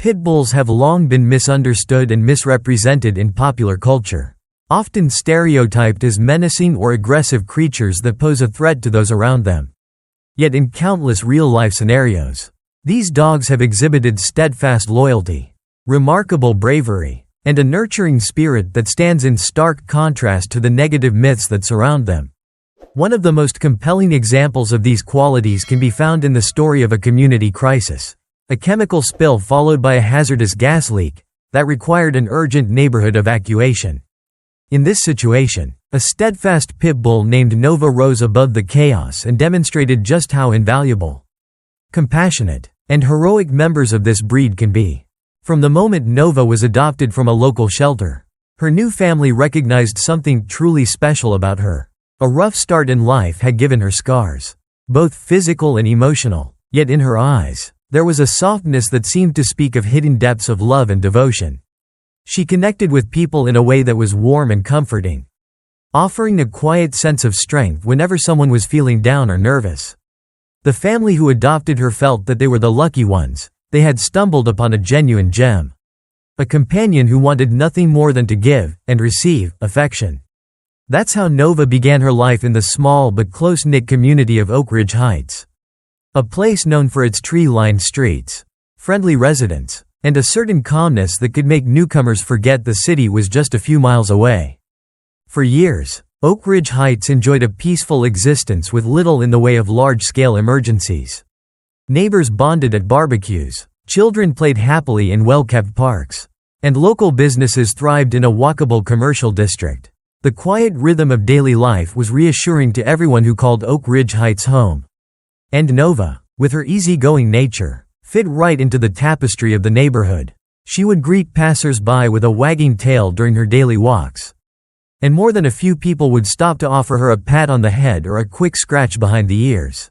Pitbulls have long been misunderstood and misrepresented in popular culture, often stereotyped as menacing or aggressive creatures that pose a threat to those around them. Yet in countless real-life scenarios, these dogs have exhibited steadfast loyalty, remarkable bravery, and a nurturing spirit that stands in stark contrast to the negative myths that surround them. One of the most compelling examples of these qualities can be found in the story of a community crisis. A chemical spill followed by a hazardous gas leak that required an urgent neighborhood evacuation. In this situation, a steadfast pit bull named Nova rose above the chaos and demonstrated just how invaluable, compassionate, and heroic members of this breed can be. From the moment Nova was adopted from a local shelter, her new family recognized something truly special about her. A rough start in life had given her scars, both physical and emotional, yet in her eyes, there was a softness that seemed to speak of hidden depths of love and devotion. She connected with people in a way that was warm and comforting, offering a quiet sense of strength whenever someone was feeling down or nervous. The family who adopted her felt that they were the lucky ones. They had stumbled upon a genuine gem. A companion who wanted nothing more than to give and receive affection. That's how Nova began her life in the small but close-knit community of Oak Ridge Heights. A place known for its tree-lined streets, friendly residents, and a certain calmness that could make newcomers forget the city was just a few miles away. For years, Oak Ridge Heights enjoyed a peaceful existence with little in the way of large-scale emergencies. Neighbors bonded at barbecues, children played happily in well-kept parks, and local businesses thrived in a walkable commercial district. The quiet rhythm of daily life was reassuring to everyone who called Oak Ridge Heights home. And Nova, with her easygoing nature, fit right into the tapestry of the neighborhood. She would greet passers-by with a wagging tail during her daily walks. And more than a few people would stop to offer her a pat on the head or a quick scratch behind the ears.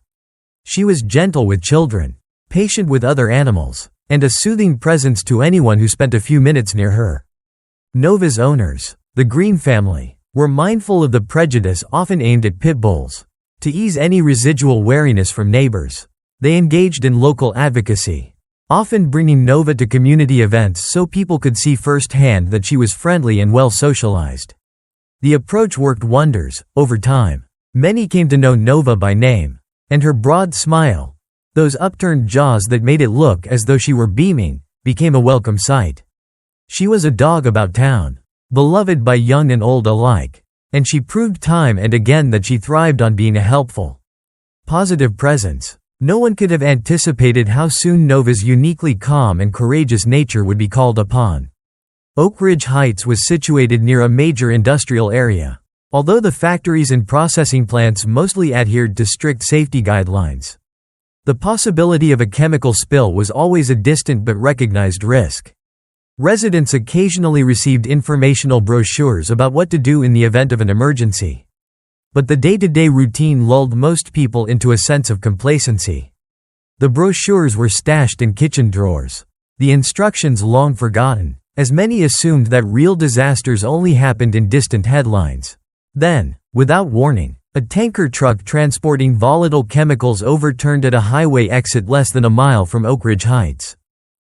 She was gentle with children, patient with other animals, and a soothing presence to anyone who spent a few minutes near her. Nova's owners, the Green family, were mindful of the prejudice often aimed at pit bulls. To ease any residual wariness from neighbors, they engaged in local advocacy, often bringing Nova to community events so people could see firsthand that she was friendly and well socialized. The approach worked wonders. Over time, many came to know Nova by name, and her broad smile, those upturned jaws that made it look as though she were beaming, became a welcome sight. She was a dog about town, beloved by young and old alike, and she proved time and again that she thrived on being a helpful, positive presence. No one could have anticipated how soon Nova's uniquely calm and courageous nature would be called upon. Oak Ridge Heights was situated near a major industrial area. Although the factories and processing plants mostly adhered to strict safety guidelines, the possibility of a chemical spill was always a distant but recognized risk. Residents occasionally received informational brochures about what to do in the event of an emergency. But the day-to-day routine lulled most people into a sense of complacency. The brochures were stashed in kitchen drawers, the instructions long forgotten, as many assumed that real disasters only happened in distant headlines. Then, without warning, a tanker truck transporting volatile chemicals overturned at a highway exit less than a mile from Oak Ridge Heights.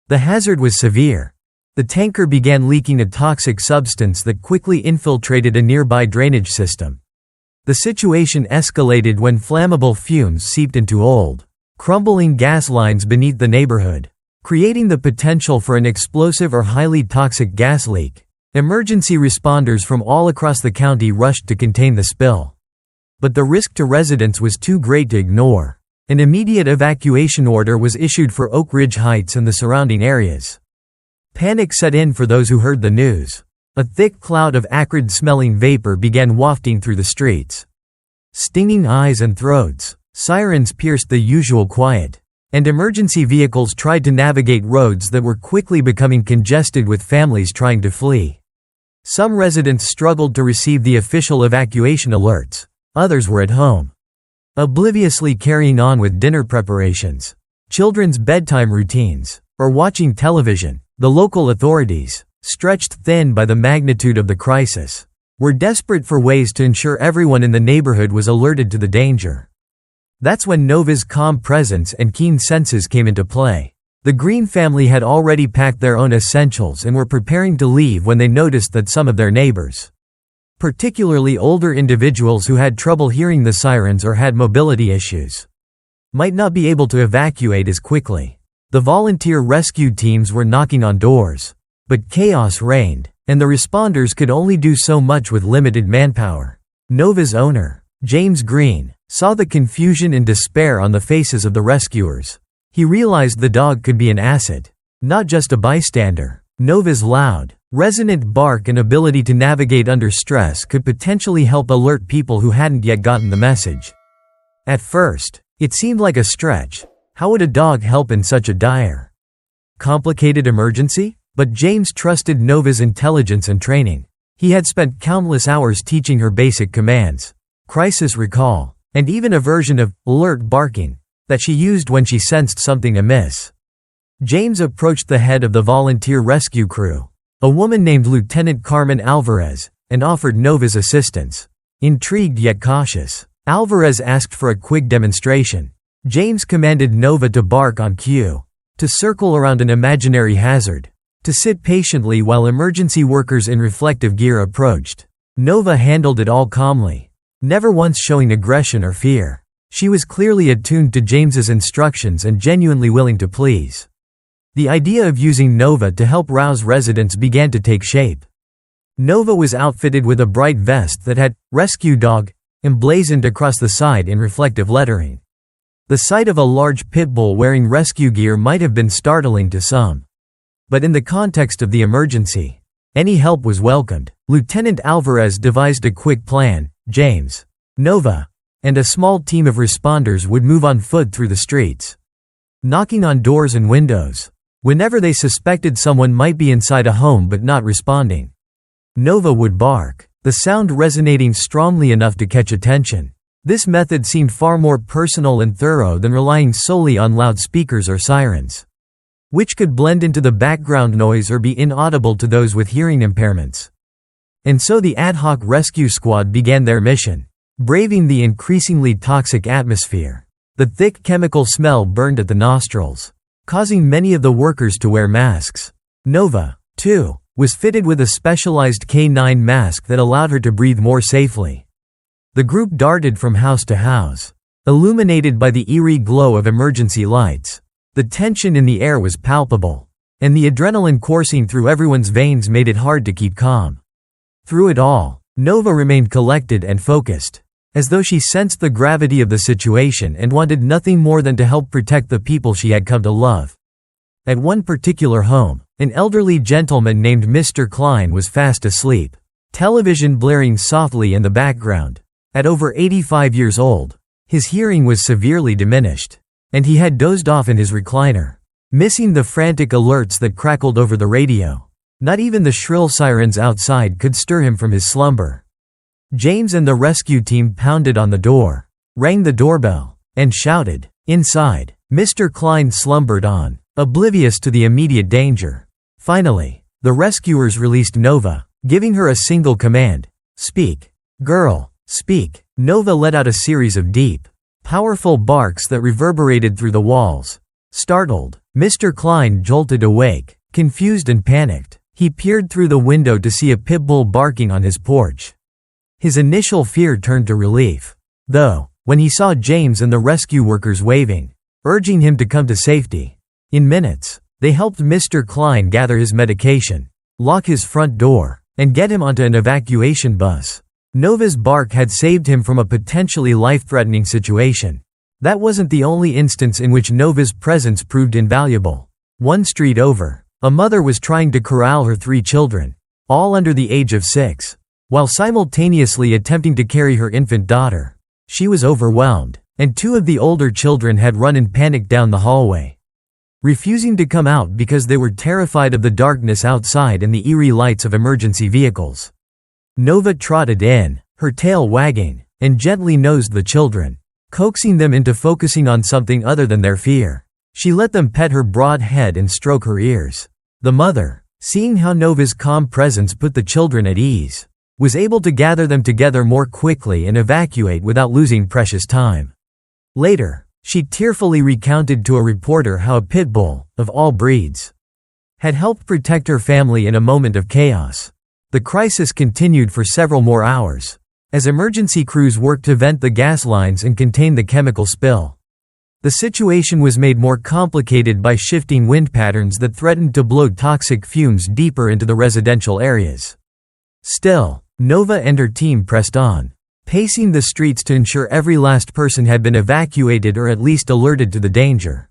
The hazard was severe. The tanker began leaking a toxic substance that quickly infiltrated a nearby drainage system. The situation escalated when flammable fumes seeped into old, crumbling gas lines beneath the neighborhood, creating the potential for an explosive or highly toxic gas leak. Emergency responders from all across the county rushed to contain the spill. But the risk to residents was too great to ignore. An immediate evacuation order was issued for Oak Ridge Heights and the surrounding areas. Panic set in for those who heard the news. A thick cloud of acrid-smelling vapor began wafting through the streets. Stinging eyes and throats, sirens pierced the usual quiet, and emergency vehicles tried to navigate roads that were quickly becoming congested with families trying to flee. Some residents struggled to receive the official evacuation alerts. Others were at home, obliviously carrying on with dinner preparations, children's bedtime routines, or watching television. The local authorities, stretched thin by the magnitude of the crisis, were desperate for ways to ensure everyone in the neighborhood was alerted to the danger. That's when Nova's calm presence and keen senses came into play. The Green family had already packed their own essentials and were preparing to leave when they noticed that some of their neighbors, particularly older individuals who had trouble hearing the sirens or had mobility issues, might not be able to evacuate as quickly. The volunteer rescue teams were knocking on doors, but chaos reigned, and the responders could only do so much with limited manpower. Nova's owner, James Green, saw the confusion and despair on the faces of the rescuers. He realized the dog could be an asset, not just a bystander. Nova's loud, resonant bark and ability to navigate under stress could potentially help alert people who hadn't yet gotten the message. At first, it seemed like a stretch. How would a dog help in such a dire, complicated emergency? But James trusted Nova's intelligence and training. He had spent countless hours teaching her basic commands, crisis recall, and even a version of alert barking that she used when she sensed something amiss. James approached the head of the volunteer rescue crew, a woman named Lieutenant Carmen Alvarez, and offered Nova's assistance. Intrigued yet cautious, Alvarez asked for a quick demonstration. James commanded Nova to bark on cue, to circle around an imaginary hazard, to sit patiently while emergency workers in reflective gear approached. Nova handled it all calmly, never once showing aggression or fear. She was clearly attuned to James's instructions and genuinely willing to please. The idea of using Nova to help rouse residents began to take shape. Nova was outfitted with a bright vest that had "Rescue Dog" emblazoned across the side in reflective lettering. The sight of a large Pitbull wearing rescue gear might have been startling to some. But in the context of the emergency, any help was welcomed. Lieutenant Alvarez devised a quick plan. James, Nova, and a small team of responders would move on foot through the streets, knocking on doors and windows, whenever they suspected someone might be inside a home but not responding. Nova would bark, the sound resonating strongly enough to catch attention. This method seemed far more personal and thorough than relying solely on loudspeakers or sirens, which could blend into the background noise or be inaudible to those with hearing impairments. And so the ad hoc rescue squad began their mission, braving the increasingly toxic atmosphere. The thick chemical smell burned at the nostrils, causing many of the workers to wear masks. Nova, too, was fitted with a specialized K9 mask that allowed her to breathe more safely. The group darted from house to house, illuminated by the eerie glow of emergency lights. The tension in the air was palpable, and the adrenaline coursing through everyone's veins made it hard to keep calm. Through it all, Nova remained collected and focused, as though she sensed the gravity of the situation and wanted nothing more than to help protect the people she had come to love. At one particular home, an elderly gentleman named Mr. Klein was fast asleep, television blaring softly in the background. At over 85 years old, his hearing was severely diminished, and he had dozed off in his recliner, missing the frantic alerts that crackled over the radio. Not even the shrill sirens outside could stir him from his slumber. James and the rescue team pounded on the door, rang the doorbell, and shouted. Inside, Mr. Klein slumbered on, oblivious to the immediate danger. Finally, the rescuers released Nova, giving her a single command: "Speak, girl, speak." Nova let out a series of deep, powerful barks that reverberated through the walls. Startled, Mr. Klein jolted awake, confused and panicked. He peered through the window to see a Pitbull barking on his porch. His initial fear turned to relief, though, when he saw James and the rescue workers waving, urging him to come to safety. In minutes, they helped Mr. Klein gather his medication, lock his front door, and get him onto an evacuation bus. Nova's bark had saved him from a potentially life-threatening situation. That wasn't the only instance in which Nova's presence proved invaluable. One street over, a mother was trying to corral her 3 children, all under the age of 6, while simultaneously attempting to carry her infant daughter. She was overwhelmed, and 2 of the older children had run in panic down the hallway, refusing to come out because they were terrified of the darkness outside and the eerie lights of emergency vehicles. Nova trotted in, her tail wagging, and gently nosed the children, coaxing them into focusing on something other than their fear. She let them pet her broad head and stroke her ears. The mother, seeing how Nova's calm presence put the children at ease, was able to gather them together more quickly and evacuate without losing precious time. Later, She tearfully recounted to a reporter how a Pitbull, of all breeds, had helped protect her family in a moment of chaos. The crisis continued for several more hours, as emergency crews worked to vent the gas lines and contain the chemical spill. The situation was made more complicated by shifting wind patterns that threatened to blow toxic fumes deeper into the residential areas. Still, Nova and her team pressed on, pacing the streets to ensure every last person had been evacuated or at least alerted to the danger.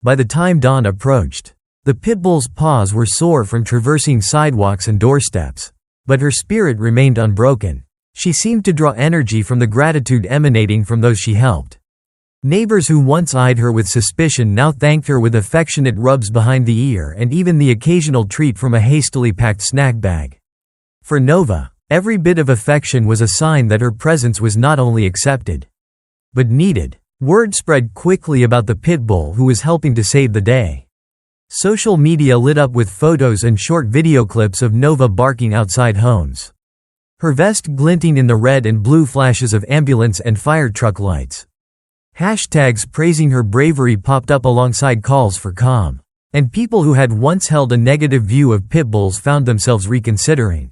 By the time dawn approached, the Pitbull's paws were sore from traversing sidewalks and doorsteps, but her spirit remained unbroken. She seemed to draw energy from the gratitude emanating from those she helped. Neighbors who once eyed her with suspicion now thanked her with affectionate rubs behind the ear and even the occasional treat from a hastily packed snack bag. For Nova, every bit of affection was a sign that her presence was not only accepted, but needed. Word spread quickly about the Pitbull who was helping to save the day. Social media lit up with photos and short video clips of Nova barking outside homes, her vest glinting in the red and blue flashes of ambulance and fire truck lights. Hashtags praising her bravery popped up alongside calls for calm, and people who had once held a negative view of Pitbulls found themselves reconsidering.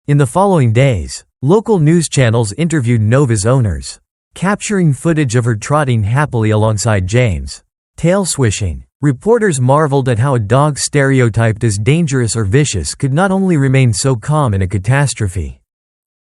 In the following days, local news channels interviewed Nova's owners, capturing footage of her trotting happily alongside James, tail swishing. Reporters marveled at how a dog stereotyped as dangerous or vicious could not only remain so calm in a catastrophe,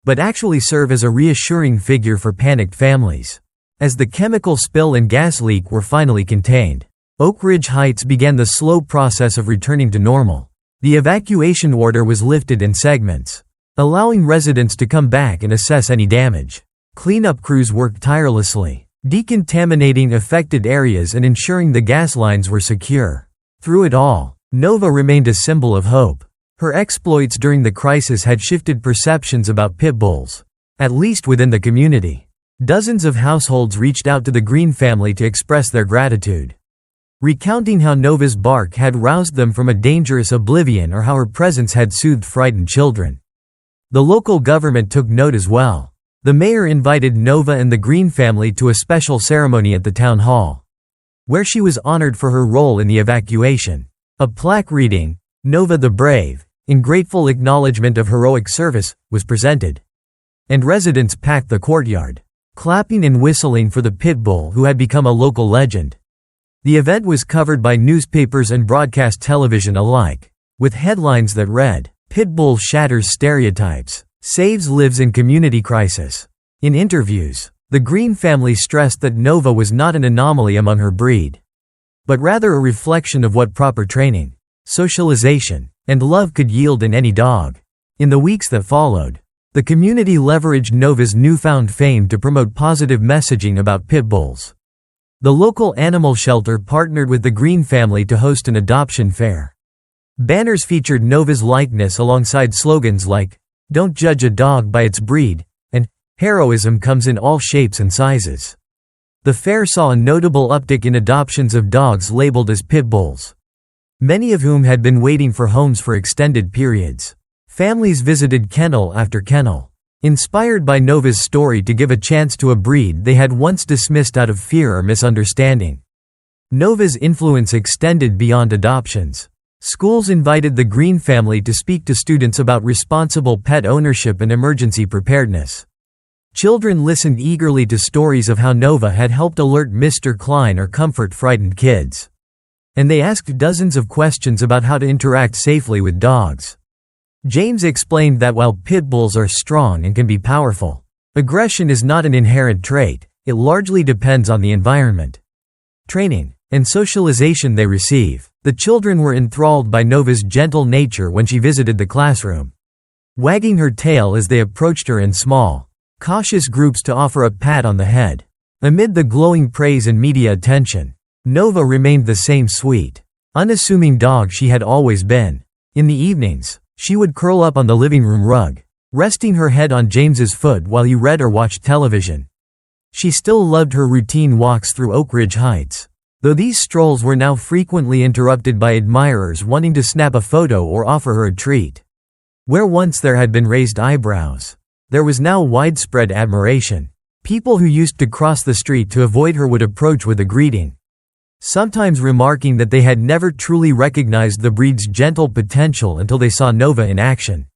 but actually serve as a reassuring figure for panicked families. As the chemical spill and gas leak were finally contained, Oak Ridge Heights began the slow process of returning to normal. The evacuation order was lifted in segments, allowing residents to come back and assess any damage. Cleanup crews worked tirelessly, decontaminating affected areas and ensuring the gas lines were secure. Through it all, Nova remained a symbol of hope. Her exploits during the crisis had shifted perceptions about Pitbulls, at least within the community. Dozens of households reached out to the Green family to express their gratitude, recounting how Nova's bark had roused them from a dangerous oblivion or how her presence had soothed frightened children. The local government took note as well. The mayor invited Nova and the Green family to a special ceremony at the town hall, where she was honored for her role in the evacuation. A plaque reading, "Nova the Brave," in grateful acknowledgement of heroic service, was presented. And residents packed the courtyard, clapping and whistling for the Pitbull who had become a local legend. The event was covered by newspapers and broadcast television alike, with headlines that read, "Pitbull shatters stereotypes, saves lives in community crisis." In interviews, the Green family stressed that Nova was not an anomaly among her breed, but rather a reflection of what proper training, socialization, and love could yield in any dog. In the weeks that followed, the community leveraged Nova's newfound fame to promote positive messaging about Pitbulls. The local animal shelter partnered with the Green family to host an adoption fair. Banners featured Nova's likeness alongside slogans like, "Don't judge a dog by its breed," and "Heroism comes in all shapes and sizes." The fair saw a notable uptick in adoptions of dogs labeled as Pitbulls, many of whom had been waiting for homes for extended periods. Families visited kennel after kennel, inspired by Nova's story to give a chance to a breed they had once dismissed out of fear or misunderstanding. Nova's influence extended beyond adoptions. Schools invited the Green family to speak to students about responsible pet ownership and emergency preparedness. Children listened eagerly to stories of how Nova had helped alert Mr. Klein or comfort frightened kids. And they asked dozens of questions about how to interact safely with dogs. James explained that while Pitbulls are strong and can be powerful, aggression is not an inherent trait. It largely depends on the environment, training, and socialization they receive. The children were enthralled by Nova's gentle nature when she visited the classroom, wagging her tail as they approached her in small, cautious groups to offer a pat on the head. Amid the glowing praise and media attention, Nova remained the same sweet, unassuming dog she had always been. In the evenings, she would curl up on the living room rug, resting her head on James's foot while he read or watched television. She still loved her routine walks through Oak Ridge Heights, though these strolls were now frequently interrupted by admirers wanting to snap a photo or offer her a treat. Where once there had been raised eyebrows, there was now widespread admiration. People who used to cross the street to avoid her would approach with a greeting, sometimes remarking that they had never truly recognized the breed's gentle potential until they saw Nova in action.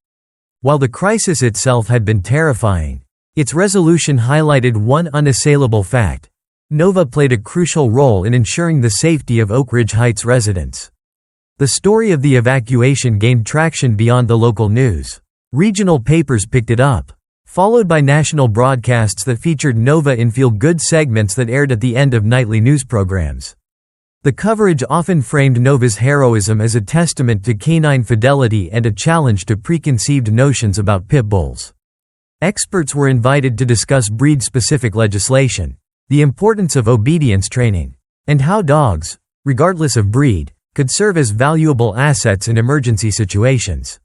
While the crisis itself had been terrifying, its resolution highlighted one unassailable fact: Nova played a crucial role in ensuring the safety of Oak Ridge Heights residents. The story of the evacuation gained traction beyond the local news. Regional papers picked it up, followed by national broadcasts that featured Nova in feel-good segments that aired at the end of nightly news programs. The coverage often framed Nova's heroism as a testament to canine fidelity and a challenge to preconceived notions about pit bulls. Experts were invited to discuss breed-specific legislation, the importance of obedience training, and how dogs, regardless of breed, could serve as valuable assets in emergency situations.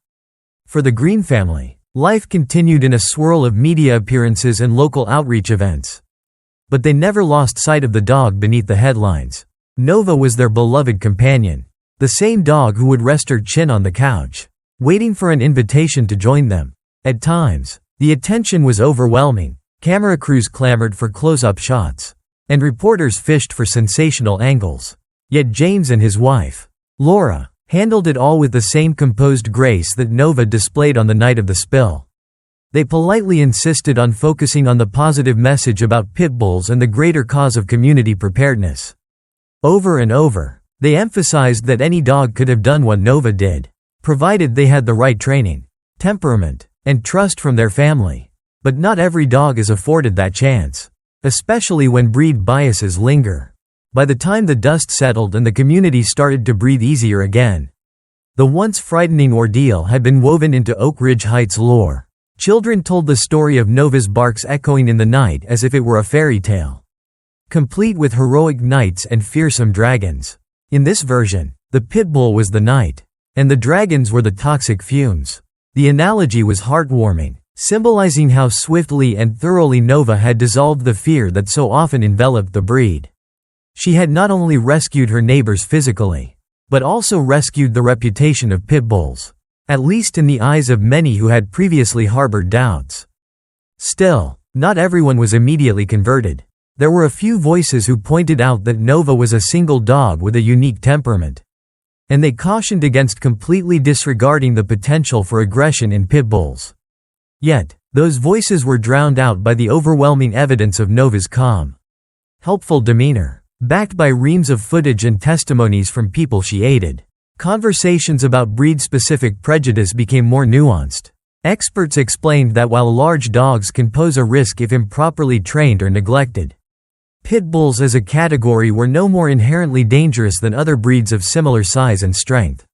For the Green family, life continued in a swirl of media appearances and local outreach events. But they never lost sight of the dog beneath the headlines. Nova was their beloved companion, the same dog who would rest her chin on the couch, waiting for an invitation to join them. At times, the attention was overwhelming. Camera crews clamored for close-up shots, and reporters fished for sensational angles. Yet James and his wife, Laura, handled it all with the same composed grace that Nova displayed on the night of the spill. They politely insisted on focusing on the positive message about pit bulls and the greater cause of community preparedness. Over and over, they emphasized that any dog could have done what Nova did, provided they had the right training, temperament, and trust from their family. But not every dog is afforded that chance, especially when breed biases linger. By the time the dust settled and the community started to breathe easier again, the once frightening ordeal had been woven into Oak Ridge Heights lore. Children told the story of Nova's barks echoing in the night as if it were a fairy tale, complete with heroic knights and fearsome dragons. In this version, the Pitbull was the knight, and the dragons were the toxic fumes. The analogy was heartwarming, symbolizing how swiftly and thoroughly Nova had dissolved the fear that so often enveloped the breed. She had not only rescued her neighbors physically, but also rescued the reputation of Pitbulls, at least in the eyes of many who had previously harbored doubts. Still, not everyone was immediately converted. There were a few voices who pointed out that Nova was a single dog with a unique temperament, and they cautioned against completely disregarding the potential for aggression in pit bulls. Yet, those voices were drowned out by the overwhelming evidence of Nova's calm, helpful demeanor, backed by reams of footage and testimonies from people she aided. Conversations about breed-specific prejudice became more nuanced. Experts explained that while large dogs can pose a risk if improperly trained or neglected, pit bulls as a category were no more inherently dangerous than other breeds of similar size and strength.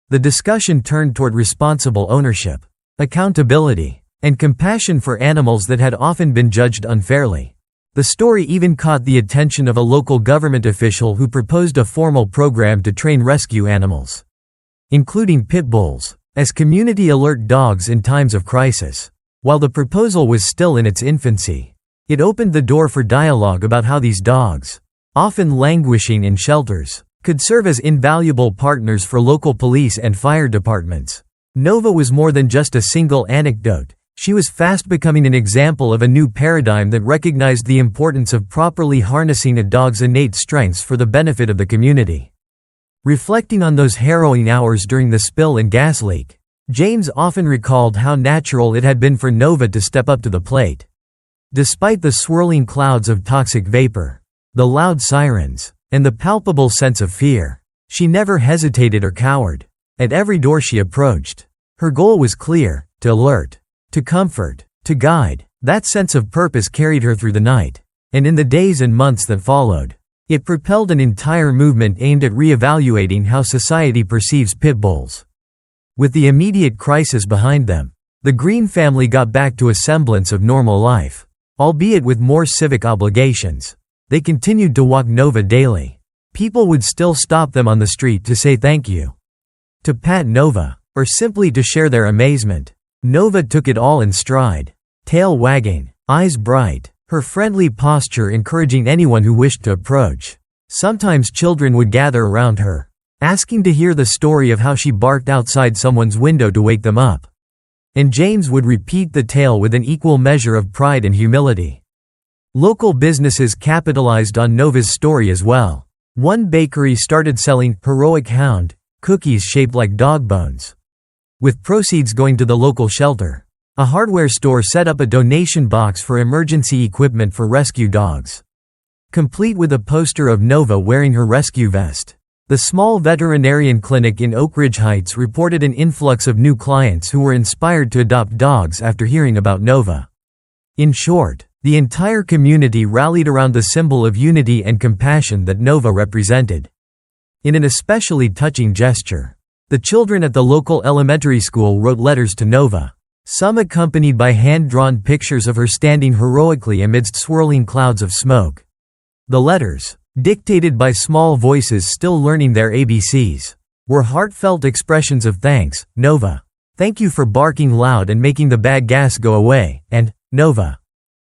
The discussion turned toward responsible ownership, accountability, and compassion for animals that had often been judged unfairly. The story even caught the attention of a local government official who proposed a formal program to train rescue animals, including pit bulls, as community alert dogs in times of crisis. While the proposal was still in its infancy, it opened the door for dialogue about how these dogs, often languishing in shelters, could serve as invaluable partners for local police and fire departments. Nova was more than just a single anecdote. She was fast becoming an example of a new paradigm that recognized the importance of properly harnessing a dog's innate strengths for the benefit of the community. Reflecting on those harrowing hours during the spill and gas leak, James often recalled how natural it had been for Nova to step up to the plate. Despite the swirling clouds of toxic vapor, the loud sirens, and the palpable sense of fear, she never hesitated or cowered. At every door she approached, her goal was clear: to alert, to comfort, to guide. That sense of purpose carried her through the night, and in the days and months that followed, it propelled an entire movement aimed at re-evaluating how society perceives pit bulls. With the immediate crisis behind them, the Green family got back to a semblance of normal life. Albeit with more civic obligations, they continued to walk Nova daily. People would still stop them on the street to say thank you, to pat Nova, or simply to share their amazement. Nova took it all in stride, tail wagging, eyes bright, her friendly posture encouraging anyone who wished to approach. Sometimes children would gather around her, asking to hear the story of how she barked outside someone's window to wake them up. And James would repeat the tale with an equal measure of pride and humility. Local businesses capitalized on Nova's story as well. One bakery started selling "Heroic Hound" cookies shaped like dog bones, with proceeds going to the local shelter. A hardware store set up a donation box for emergency equipment for rescue dogs, complete with a poster of Nova wearing her rescue vest. The small veterinarian clinic in Oak Ridge Heights reported an influx of new clients who were inspired to adopt dogs after hearing about Nova. In short, the entire community rallied around the symbol of unity and compassion that Nova represented. In an especially touching gesture, the children at the local elementary school wrote letters to Nova, some accompanied by hand-drawn pictures of her standing heroically amidst swirling clouds of smoke. The letters, dictated by small voices still learning their ABCs, were heartfelt expressions of thanks. "Nova, thank you for barking loud and making the bad gas go away," and "Nova,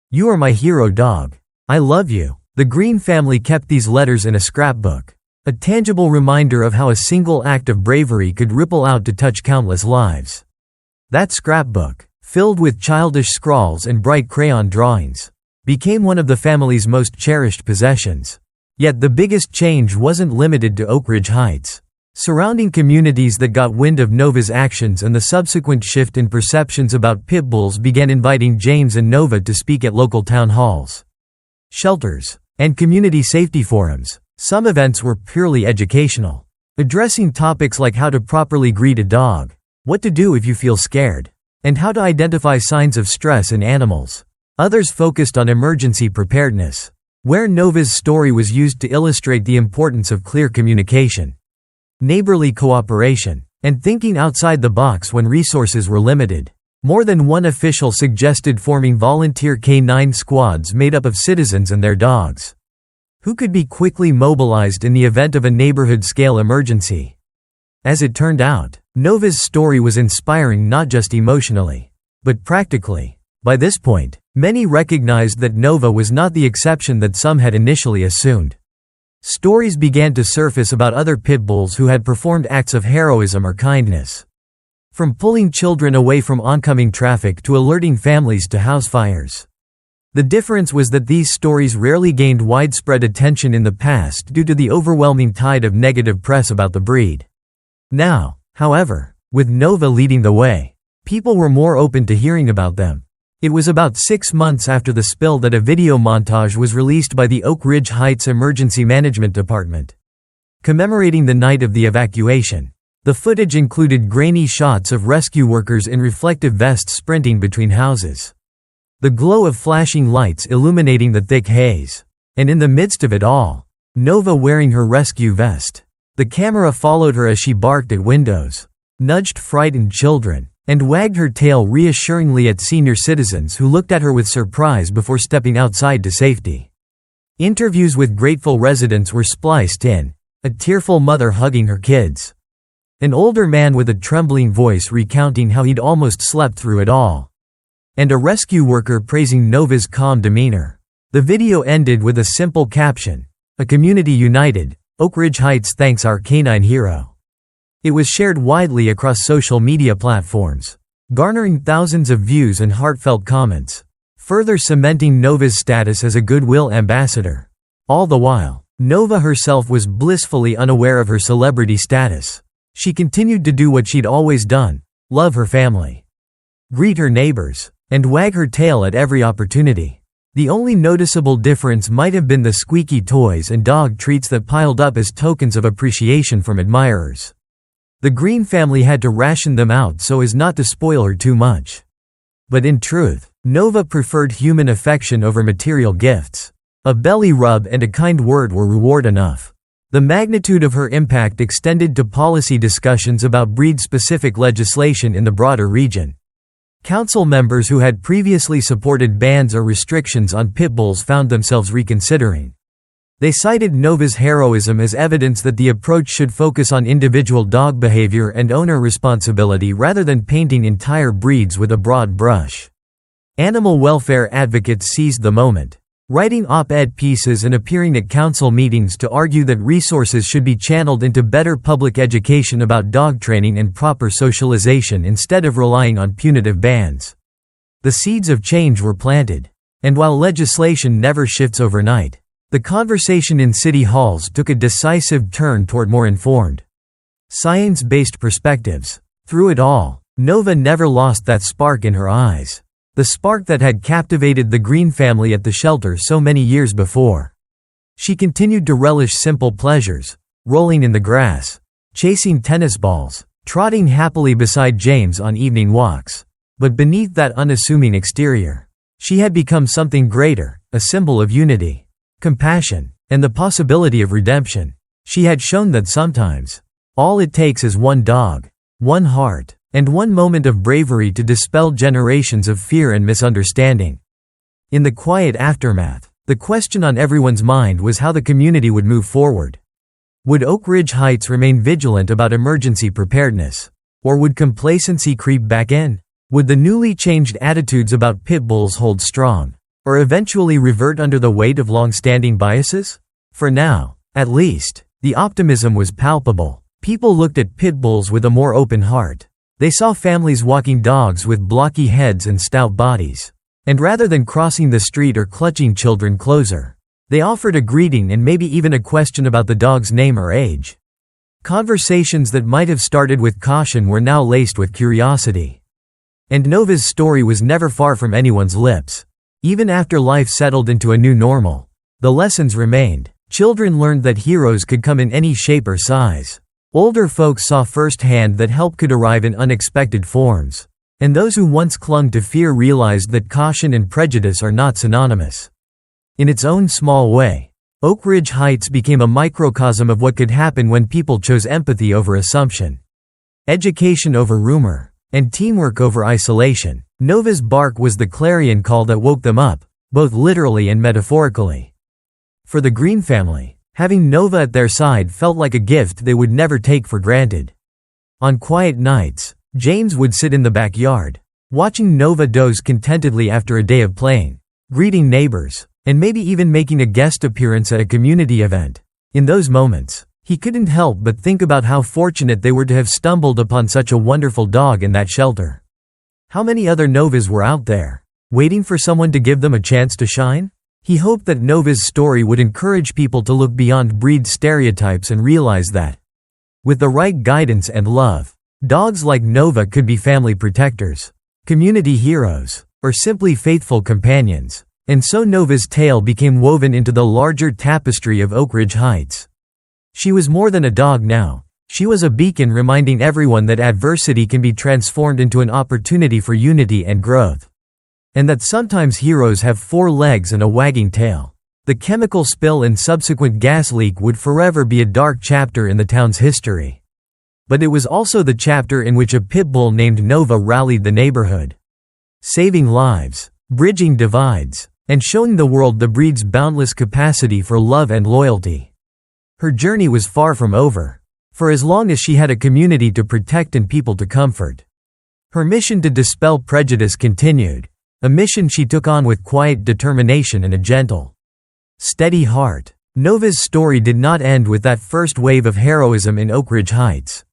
you are my hero dog. I love you." The Green family kept these letters in a scrapbook, a tangible reminder of how a single act of bravery could ripple out to touch countless lives. That scrapbook, filled with childish scrawls and bright crayon drawings, became one of the family's most cherished possessions. Yet the biggest change wasn't limited to Oak Ridge Heights. Surrounding communities that got wind of Nova's actions and the subsequent shift in perceptions about Pitbulls began inviting James and Nova to speak at local town halls, shelters, and community safety forums. Some events were purely educational, addressing topics like how to properly greet a dog, what to do if you feel scared, and how to identify signs of stress in animals. Others focused on emergency preparedness, where Nova's story was used to illustrate the importance of clear communication, neighborly cooperation, and thinking outside the box when resources were limited. More than one official suggested forming volunteer K-9 squads made up of citizens and their dogs, who could be quickly mobilized in the event of a neighborhood-scale emergency. As it turned out, Nova's story was inspiring not just emotionally, but practically. By this point, many recognized that Nova was not the exception that some had initially assumed. Stories began to surface about other pitbulls who had performed acts of heroism or kindness, from pulling children away from oncoming traffic to alerting families to house fires. The difference was that these stories rarely gained widespread attention in the past due to the overwhelming tide of negative press about the breed. Now, however, with Nova leading the way, people were more open to hearing about them. It was about 6 months after the spill that a video montage was released by the Oak Ridge Heights Emergency Management Department, commemorating the night of the evacuation. The footage included grainy shots of rescue workers in reflective vests sprinting between houses, the glow of flashing lights illuminating the thick haze, and in the midst of it all, Nova wearing her rescue vest. The camera followed her as she barked at windows, nudged frightened children, and wagged her tail reassuringly at senior citizens who looked at her with surprise before stepping outside to safety. Interviews with grateful residents were spliced in, a tearful mother hugging her kids, an older man with a trembling voice recounting how he'd almost slept through it all, and a rescue worker praising Nova's calm demeanor. The video ended with a simple caption, "A community united, Oak Ridge Heights thanks our canine hero." It was shared widely across social media platforms, garnering thousands of views and heartfelt comments, further cementing Nova's status as a goodwill ambassador. All the while, Nova herself was blissfully unaware of her celebrity status. She continued to do what she'd always done: love her family, greet her neighbors, and wag her tail at every opportunity. The only noticeable difference might have been the squeaky toys and dog treats that piled up as tokens of appreciation from admirers. The Green family had to ration them out so as not to spoil her too much. But in truth, Nova preferred human affection over material gifts. A belly rub and a kind word were reward enough. The magnitude of her impact extended to policy discussions about breed-specific legislation in the broader region. Council members who had previously supported bans or restrictions on pitbulls found themselves reconsidering. They cited Nova's heroism as evidence that the approach should focus on individual dog behavior and owner responsibility rather than painting entire breeds with a broad brush. Animal welfare advocates seized the moment, writing op-ed pieces and appearing at council meetings to argue that resources should be channeled into better public education about dog training and proper socialization instead of relying on punitive bans. The seeds of change were planted. And while legislation never shifts overnight, the conversation in city halls took a decisive turn toward more informed, science-based perspectives. Through it all, Nova never lost that spark in her eyes. The spark that had captivated the Green family at the shelter so many years before. She continued to relish simple pleasures, rolling in the grass, chasing tennis balls, trotting happily beside James on evening walks. But beneath that unassuming exterior, she had become something greater, a symbol of unity, compassion, and the possibility of redemption. She had shown that sometimes, all it takes is one dog, one heart, and one moment of bravery to dispel generations of fear and misunderstanding. In the quiet aftermath, the question on everyone's mind was how the community would move forward. Would Oak Ridge Heights remain vigilant about emergency preparedness? Or would complacency creep back in? Would the newly changed attitudes about Pitbulls hold strong, or eventually revert under the weight of long-standing biases? For now, at least, the optimism was palpable. People looked at Pitbulls with a more open heart. They saw families walking dogs with blocky heads and stout bodies. And rather than crossing the street or clutching children closer, they offered a greeting and maybe even a question about the dog's name or age. Conversations that might have started with caution were now laced with curiosity. And Nova's story was never far from anyone's lips. Even after life settled into a new normal, the lessons remained. Children learned that heroes could come in any shape or size. Older folks saw firsthand that help could arrive in unexpected forms. And those who once clung to fear realized that caution and prejudice are not synonymous. In its own small way, Oak Ridge Heights became a microcosm of what could happen when people chose empathy over assumption, education over rumor, and teamwork over isolation. Nova's bark was the clarion call that woke them up, both literally and metaphorically. For the Green family, having Nova at their side felt like a gift they would never take for granted. On quiet nights, James would sit in the backyard, watching Nova doze contentedly after a day of playing, greeting neighbors, and maybe even making a guest appearance at a community event. In those moments, he couldn't help but think about how fortunate they were to have stumbled upon such a wonderful dog in that shelter. How many other Novas were out there, waiting for someone to give them a chance to shine? He hoped that Nova's story would encourage people to look beyond breed stereotypes and realize that, with the right guidance and love, dogs like Nova could be family protectors, community heroes, or simply faithful companions. And so Nova's tale became woven into the larger tapestry of Oak Ridge Heights. She was more than a dog now. She was a beacon reminding everyone that adversity can be transformed into an opportunity for unity and growth. And that sometimes heroes have 4 legs and a wagging tail. The chemical spill and subsequent gas leak would forever be a dark chapter in the town's history. But it was also the chapter in which a pitbull named Nova rallied the neighborhood, saving lives, bridging divides, and showing the world the breed's boundless capacity for love and loyalty. Her journey was far from over, for as long as she had a community to protect and people to comfort, her mission to dispel prejudice continued, a mission she took on with quiet determination and a gentle, steady heart. Nova's story did not end with that first wave of heroism in Oak Ridge Heights.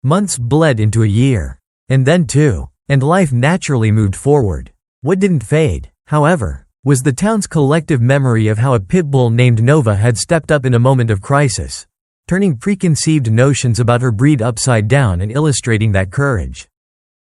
Months bled into a year, and then 2, and life naturally moved forward. What didn't fade, however, was the town's collective memory of how a pitbull named Nova had stepped up in a moment of crisis, turning preconceived notions about her breed upside down and illustrating that courage,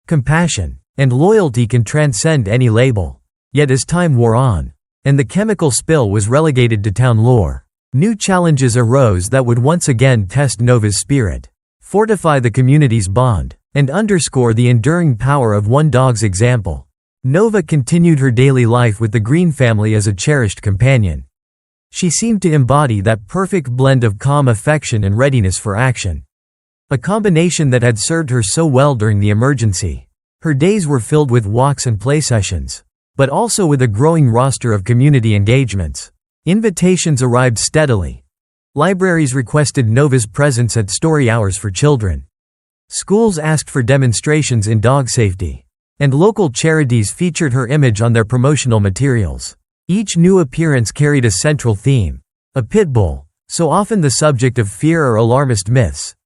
compassion, and loyalty can transcend any label. Yet as time wore on, and the chemical spill was relegated to town lore, new challenges arose that would once again test Nova's spirit, fortify the community's bond, and underscore the enduring power of one dog's example. Nova continued her daily life with the Green family as a cherished companion. She seemed to embody that perfect blend of calm affection and readiness for action, a combination that had served her so well during the emergency. Her days were filled with walks and play sessions, but also with a growing roster of community engagements. Invitations arrived steadily. Libraries requested Nova's presence at story hours for children. Schools asked for demonstrations in dog safety. And local charities featured her image on their promotional materials. Each new appearance carried a central theme. A pitbull, so often the subject of fear or alarmist myths,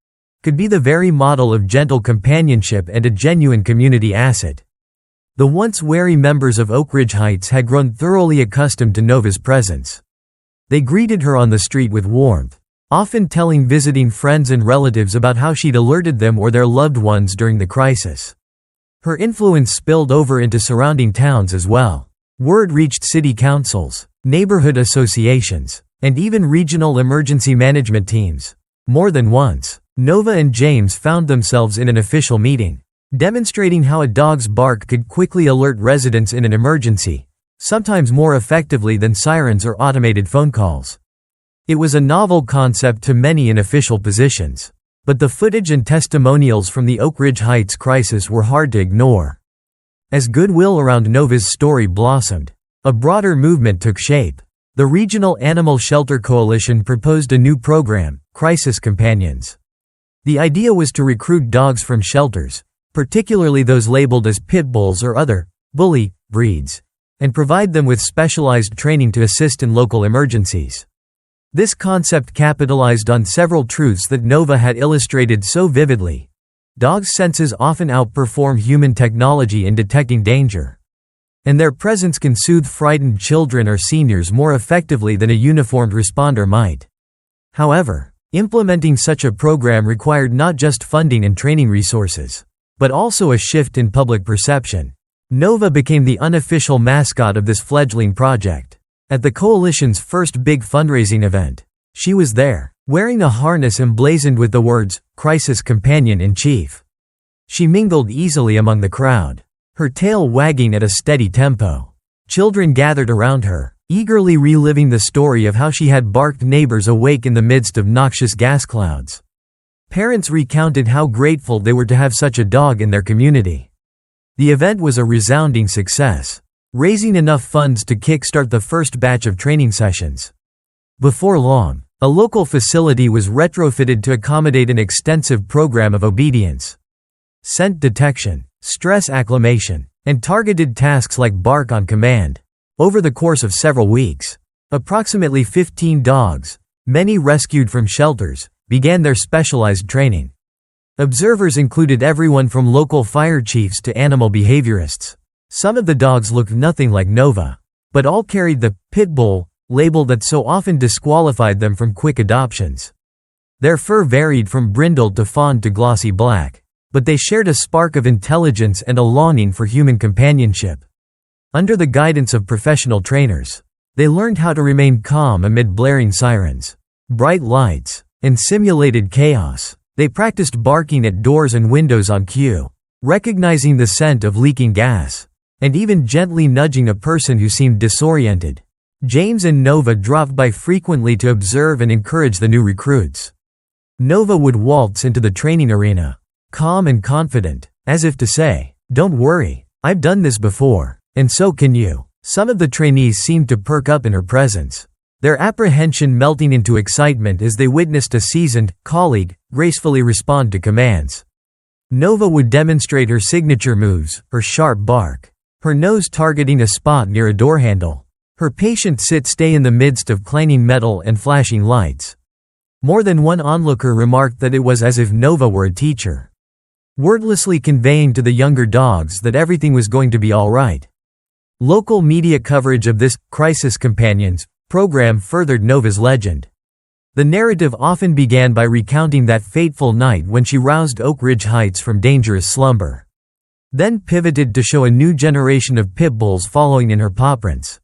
could be the very model of gentle companionship and a genuine community asset. The once wary members of Oak Ridge Heights had grown thoroughly accustomed to Nova's presence. They greeted her on the street with warmth, often telling visiting friends and relatives about how she'd alerted them or their loved ones during the crisis. Her influence spilled over into surrounding towns as well. Word reached city councils, neighborhood associations, and even regional emergency management teams. More than once, Nova and James found themselves in an official meeting, demonstrating how a dog's bark could quickly alert residents in an emergency, sometimes more effectively than sirens or automated phone calls. It was a novel concept to many in official positions, but the footage and testimonials from the Oak Ridge Heights crisis were hard to ignore. As goodwill around Nova's story blossomed, a broader movement took shape. The Regional Animal Shelter Coalition proposed a new program, Crisis Companions. The idea was to recruit dogs from shelters, particularly those labeled as Pitbulls or other bully breeds, and provide them with specialized training to assist in local emergencies. This concept capitalized on several truths that Nova had illustrated so vividly. Dogs' senses often outperform human technology in detecting danger, and their presence can soothe frightened children or seniors more effectively than a uniformed responder might. However, implementing such a program required not just funding and training resources, but also a shift in public perception. Nova became the unofficial mascot of this fledgling project. At the coalition's first big fundraising event, she was there, wearing a harness emblazoned with the words, "Crisis Companion in Chief." She mingled easily among the crowd, her tail wagging at a steady tempo. Children gathered around her, eagerly reliving the story of how she had barked neighbors awake in the midst of noxious gas clouds. Parents recounted how grateful they were to have such a dog in their community. The event was a resounding success, raising enough funds to kickstart the first batch of training sessions. Before long, a local facility was retrofitted to accommodate an extensive program of obedience, scent detection, stress acclimation, and targeted tasks like bark on command. Over the course of several weeks, approximately 15 dogs, many rescued from shelters, began their specialized training. Observers included everyone from local fire chiefs to animal behaviorists. Some of the dogs looked nothing like Nova, but all carried the Pitbull label that so often disqualified them from quick adoptions. Their fur varied from brindled to fawn to glossy black, but they shared a spark of intelligence and a longing for human companionship. Under the guidance of professional trainers, they learned how to remain calm amid blaring sirens, bright lights, and simulated chaos. They practiced barking at doors and windows on cue, recognizing the scent of leaking gas, and even gently nudging a person who seemed disoriented. James and Nova dropped by frequently to observe and encourage the new recruits. Nova would waltz into the training arena, calm and confident, as if to say, "Don't worry, I've done this before, and so can you." Some of the trainees seemed to perk up in her presence, their apprehension melting into excitement as they witnessed a seasoned colleague gracefully respond to commands. Nova would demonstrate her signature moves, her sharp bark, her nose targeting a spot near a door handle, her patient sit-stay in the midst of clanging metal and flashing lights. More than one onlooker remarked that it was as if Nova were a teacher, wordlessly conveying to the younger dogs that everything was going to be all right. Local media coverage of this Crisis Companions program furthered Nova's legend. The narrative often began by recounting that fateful night when she roused Oak Ridge Heights from dangerous slumber, then pivoted to show a new generation of Pitbulls following in her pawprints.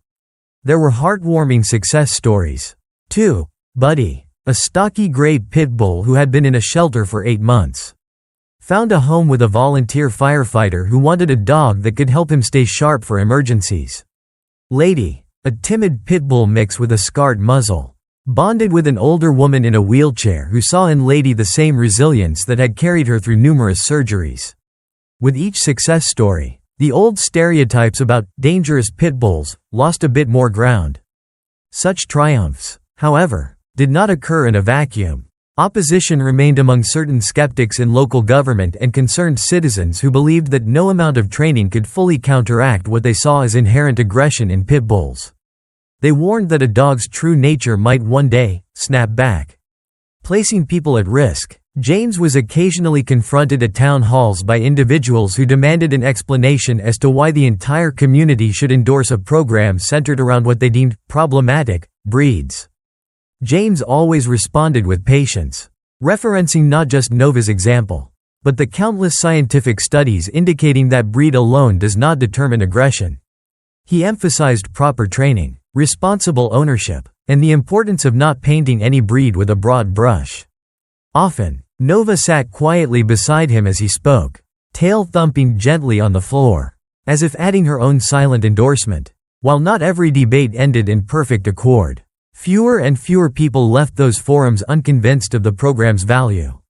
There were heartwarming success stories, too. Buddy, a stocky gray Pitbull who had been in a shelter for 8 months, found a home with a volunteer firefighter who wanted a dog that could help him stay sharp for emergencies. Lady, a timid Pitbull mix with a scarred muzzle, bonded with an older woman in a wheelchair who saw in Lady the same resilience that had carried her through numerous surgeries. With each success story, the old stereotypes about dangerous Pitbulls lost a bit more ground. Such triumphs, however, did not occur in a vacuum. Opposition remained among certain skeptics in local government and concerned citizens who believed that no amount of training could fully counteract what they saw as inherent aggression in Pitbulls. They warned that a dog's true nature might one day snap back, placing people at risk. James was occasionally confronted at town halls by individuals who demanded an explanation as to why the entire community should endorse a program centered around what they deemed problematic breeds. James always responded with patience, referencing not just Nova's example, but the countless scientific studies indicating that breed alone does not determine aggression. He emphasized proper training, responsible ownership, and the importance of not painting any breed with a broad brush. Often, Nova sat quietly beside him as he spoke, tail thumping gently on the floor, as if adding her own silent endorsement. While not every debate ended in perfect accord, fewer and fewer people left those forums unconvinced of the program's value.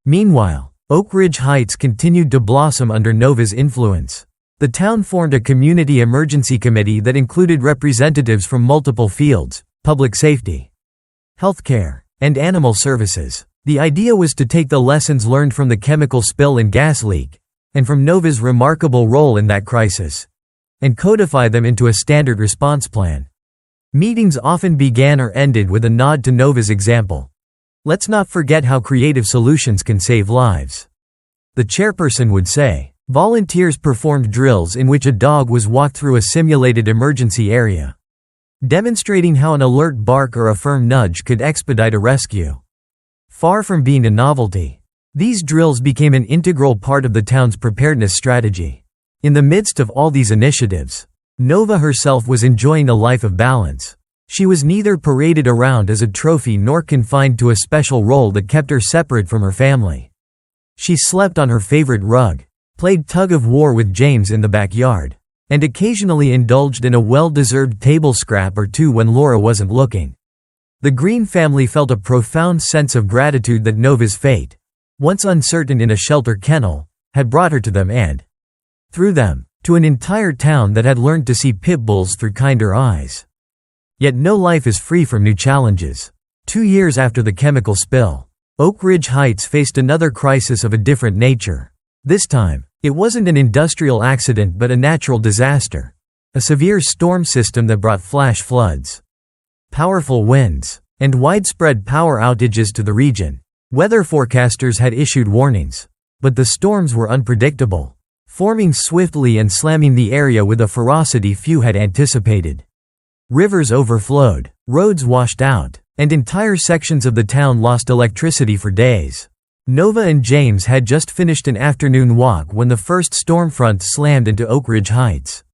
Meanwhile, Oak Ridge Heights continued to blossom under Nova's influence. The town formed a community emergency committee that included representatives from multiple fields: public safety, healthcare, and animal services. The idea was to take the lessons learned from the chemical spill and gas leak, and from Nova's remarkable role in that crisis, and codify them into a standard response plan. Meetings often began or ended with a nod to Nova's example. "Let's not forget how creative solutions can save lives," the chairperson would say. Volunteers performed drills in which a dog was walked through a simulated emergency area, demonstrating how an alert bark or a firm nudge could expedite a rescue. Far from being a novelty, these drills became an integral part of the town's preparedness strategy. In the midst of all these initiatives, Nova herself was enjoying a life of balance. She was neither paraded around as a trophy nor confined to a special role that kept her separate from her family. She slept on her favorite rug, played tug-of-war with James in the backyard, and occasionally indulged in a well-deserved table scrap or two when Laura wasn't looking. The Green family felt a profound sense of gratitude that Nova's fate, once uncertain in a shelter kennel, had brought her to them and, through them, to an entire town that had learned to see Pitbulls through kinder eyes. Yet no life is free from new challenges. 2 years after the chemical spill, Oak Ridge Heights faced another crisis of a different nature. This time, it wasn't an industrial accident but a natural disaster, a severe storm system that brought flash floods, powerful winds, and widespread power outages to the region. Weather forecasters had issued warnings, but the storms were unpredictable, forming swiftly and slamming the area with a ferocity few had anticipated. Rivers overflowed, roads washed out, and entire sections of the town lost electricity for days. Nova and James had just finished an afternoon walk when the first storm front slammed into Oak Ridge Heights.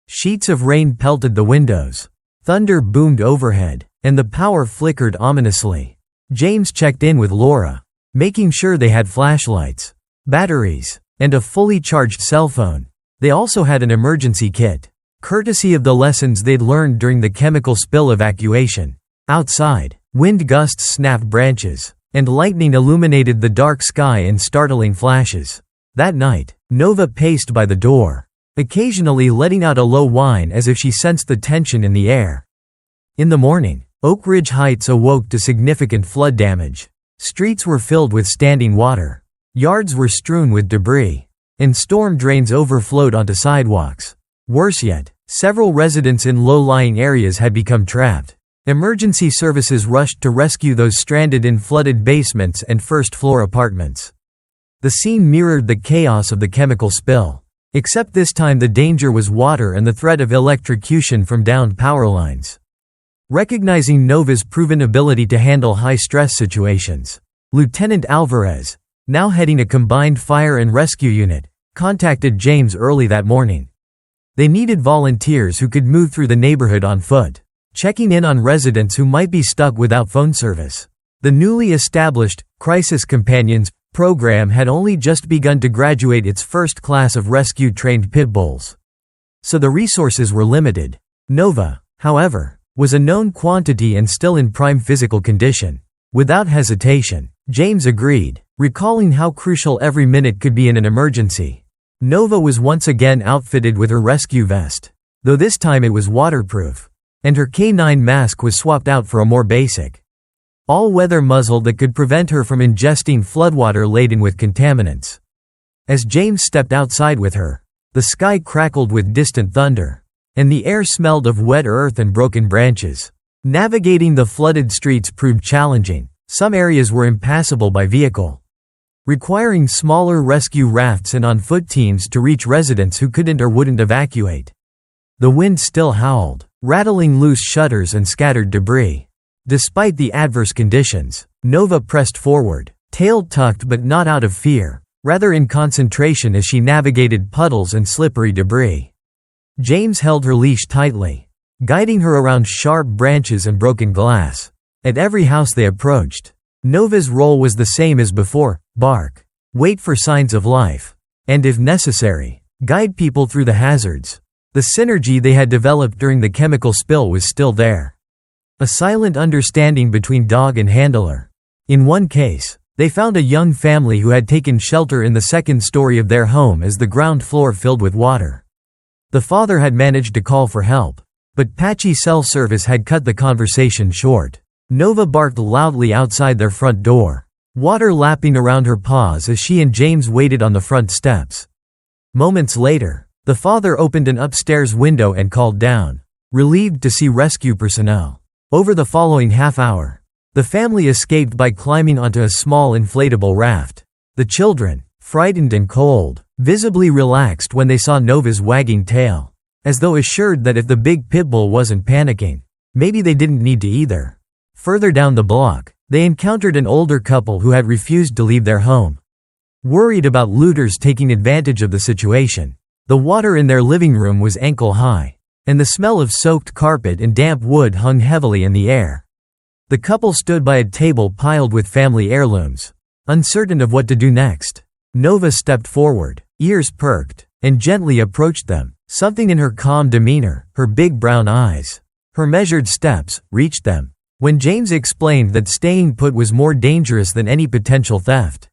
Sheets of rain pelted the windows. Thunder boomed overhead, and the power flickered ominously. James checked in with Laura, making sure they had flashlights, batteries, and a fully charged cell phone. They also had an emergency kit, courtesy of the lessons they'd learned during the chemical spill evacuation. Outside, wind gusts snapped branches, and lightning illuminated the dark sky in startling flashes. That night, Nova paced by the door, occasionally letting out a low whine as if she sensed the tension in the air. In the morning, Oak Ridge Heights awoke to significant flood damage. Streets were filled with standing water. Yards were strewn with debris, and storm drains overflowed onto sidewalks. Worse yet, several residents in low-lying areas had become trapped. Emergency services rushed to rescue those stranded in flooded basements and first-floor apartments. The scene mirrored the chaos of the chemical spill, except this time the danger was water and the threat of electrocution from downed power lines. Recognizing Nova's proven ability to handle high-stress situations, Lieutenant Alvarez, now heading a combined fire and rescue unit, contacted James early that morning. They needed volunteers who could move through the neighborhood on foot, checking in on residents who might be stuck without phone service. The newly established Crisis Companions program had only just begun to graduate its first class of rescue-trained Pitbulls, so the resources were limited. Nova, however, was a known quantity and still in prime physical condition. Without hesitation, James agreed, recalling how crucial every minute could be in an emergency. Nova was once again outfitted with her rescue vest, though this time it was waterproof, and her K9 mask was swapped out for a more basic, all-weather muzzle that could prevent her from ingesting floodwater laden with contaminants. As James stepped outside with her, the sky crackled with distant thunder, and the air smelled of wet earth and broken branches. Navigating the flooded streets proved challenging, Some areas were impassable by vehicle, requiring smaller rescue rafts and on-foot teams to reach residents who couldn't or wouldn't evacuate. The wind still howled, rattling loose shutters and scattered debris. Despite the adverse conditions, Nova pressed forward, tail tucked but not out of fear, rather in concentration as she navigated puddles and slippery debris. James held her leash tightly, guiding her around sharp branches and broken glass. At every house they approached, Nova's role was the same as before: bark, wait for signs of life, and if necessary, guide people through the hazards. The synergy they had developed during the chemical spill was still there. A silent understanding between dog and handler. In one case, they found a young family who had taken shelter in the second story of their home as the ground floor filled with water. The father had managed to call for help, but patchy cell service had cut the conversation short. Nova barked loudly outside their front door, water lapping around her paws as she and James waited on the front steps. Moments later, the father opened an upstairs window and called down, relieved to see rescue personnel. Over the following half hour, the family escaped by climbing onto a small inflatable raft. The children, frightened and cold, visibly relaxed when they saw Nova's wagging tail, as though assured that if the big Pitbull wasn't panicking, maybe they didn't need to either. Further down the block, they encountered an older couple who had refused to leave their home, worried about looters taking advantage of the situation. The water in their living room was ankle high, and the smell of soaked carpet and damp wood hung heavily in the air. The couple stood by a table piled with family heirlooms, uncertain of what to do next. Nova stepped forward, ears perked, and gently approached them. Something in her calm demeanor, her big brown eyes, her measured steps, reached them. When James explained that staying put was more dangerous than any potential theft,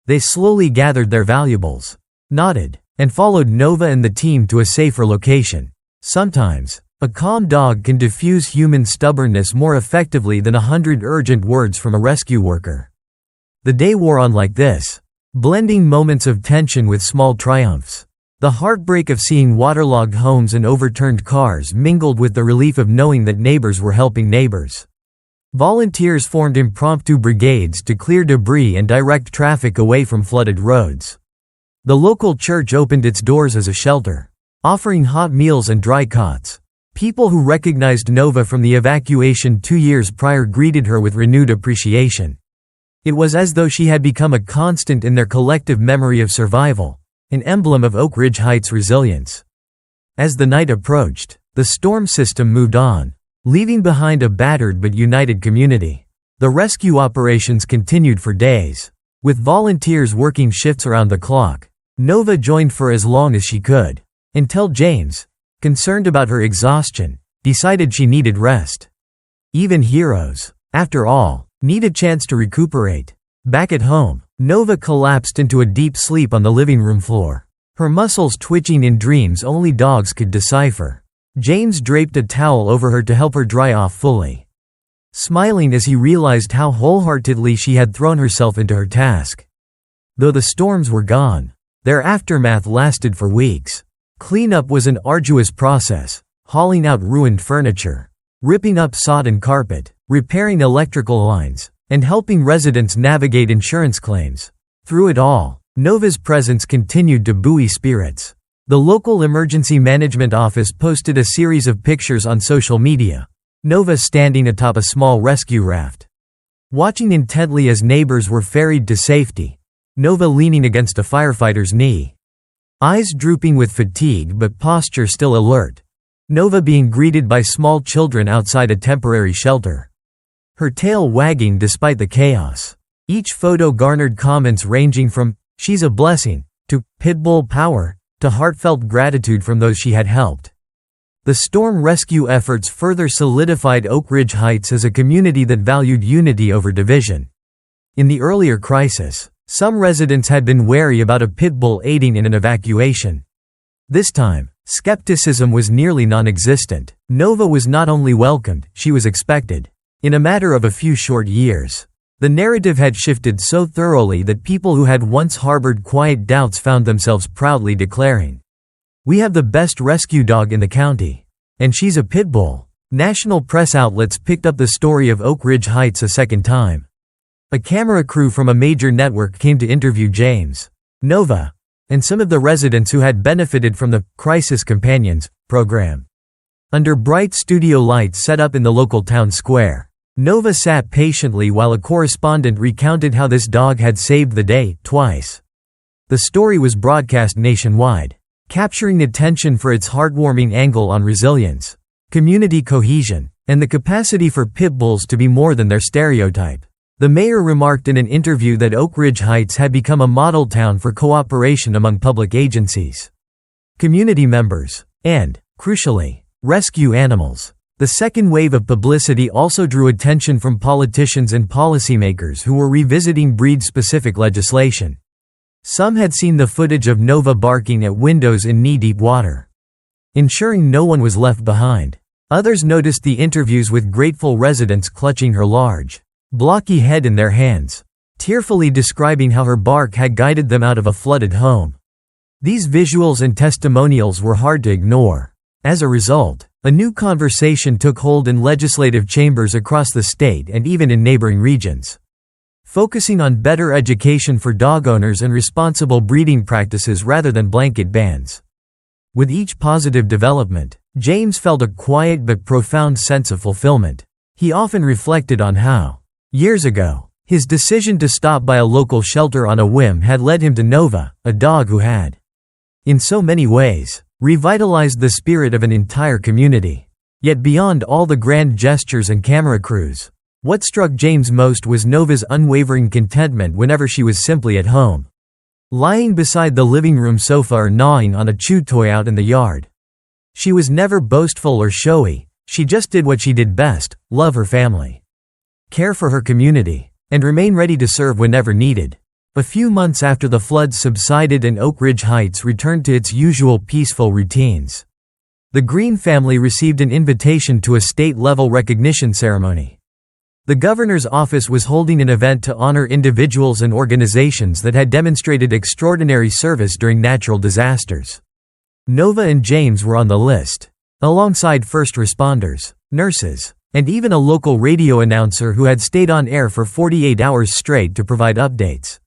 they slowly gathered their valuables, nodded, and followed Nova and the team to a safer location. Sometimes, a calm dog can diffuse human stubbornness more effectively than 100 urgent words from a rescue worker. The day wore on like this, blending moments of tension with small triumphs. The heartbreak of seeing waterlogged homes and overturned cars mingled with the relief of knowing that neighbors were helping neighbors. Volunteers formed impromptu brigades to clear debris and direct traffic away from flooded roads. The local church opened its doors as a shelter, offering hot meals and dry cots. People who recognized Nova from the evacuation 2 years prior greeted her with renewed appreciation. It was as though she had become a constant in their collective memory of survival, an emblem of Oak Ridge Heights' resilience. As the night approached, the storm system moved on, leaving behind a battered but united community. The rescue operations continued for days, with volunteers working shifts around the clock. Nova joined for as long as she could, until James, concerned about her exhaustion, decided she needed rest. Even heroes, after all, need a chance to recuperate. Back at home, Nova collapsed into a deep sleep on the living room floor, her muscles twitching in dreams only dogs could decipher. James draped a towel over her to help her dry off fully, smiling as he realized how wholeheartedly she had thrown herself into her task. Though the storms were gone, their aftermath lasted for weeks. Cleanup was an arduous process, hauling out ruined furniture, ripping up sodden carpet, repairing electrical lines, and helping residents navigate insurance claims. Through it all, Nova's presence continued to buoy spirits. The local emergency management office posted a series of pictures on social media. Nova standing atop a small rescue raft, watching intently as neighbors were ferried to safety. Nova leaning against a firefighter's knee, eyes drooping with fatigue but posture still alert. Nova being greeted by small children outside a temporary shelter, her tail wagging despite the chaos. Each photo garnered comments ranging from, "She's a blessing," to "Pitbull power," to heartfelt gratitude from those she had helped. The storm rescue efforts further solidified Oak Ridge Heights as a community that valued unity over division. In the earlier crisis, some residents had been wary about a Pitbull aiding in an evacuation. This time, skepticism was nearly non-existent. Nova was not only welcomed, she was expected. In a matter of a few short years, the narrative had shifted so thoroughly that people who had once harbored quiet doubts found themselves proudly declaring, "We have the best rescue dog in the county. And she's a Pitbull." National press outlets picked up the story of Oak Ridge Heights a second time. A camera crew from a major network came to interview James, Nova, and some of the residents who had benefited from the Crisis Companions program. Under bright studio lights set up in the local town square, Nova sat patiently while a correspondent recounted how this dog had saved the day twice. The story was broadcast nationwide, capturing attention for its heartwarming angle on resilience, community cohesion, and the capacity for Pitbulls to be more than their stereotype. The mayor remarked in an interview that Oak Ridge Heights had become a model town for cooperation among public agencies, community members, and, crucially, rescue animals. The second wave of publicity also drew attention from politicians and policymakers who were revisiting breed-specific legislation. Some had seen the footage of Nova barking at windows in knee-deep water, ensuring no one was left behind. Others noticed the interviews with grateful residents clutching her large, blocky head in their hands, tearfully describing how her bark had guided them out of a flooded home. These visuals and testimonials were hard to ignore. As a result, a new conversation took hold in legislative chambers across the state and even in neighboring regions, focusing on better education for dog owners and responsible breeding practices rather than blanket bans. With each positive development, James felt a quiet but profound sense of fulfillment. He often reflected on how, years ago, his decision to stop by a local shelter on a whim had led him to Nova, a dog who had, in so many ways, revitalized the spirit of an entire community. Yet beyond all the grand gestures and camera crews, what struck James most was Nova's unwavering contentment whenever she was simply at home, lying beside the living room sofa or gnawing on a chew toy out in the yard. She was never boastful or showy, she just did what she did best: love her family, care for her community, and remain ready to serve whenever needed. A few months after the floods subsided and Oak Ridge Heights returned to its usual peaceful routines, the Green family received an invitation to a state-level recognition ceremony. The governor's office was holding an event to honor individuals and organizations that had demonstrated extraordinary service during natural disasters. Nova and James were on the list, alongside first responders, nurses, and even a local radio announcer who had stayed on air for 48 hours straight to provide updates.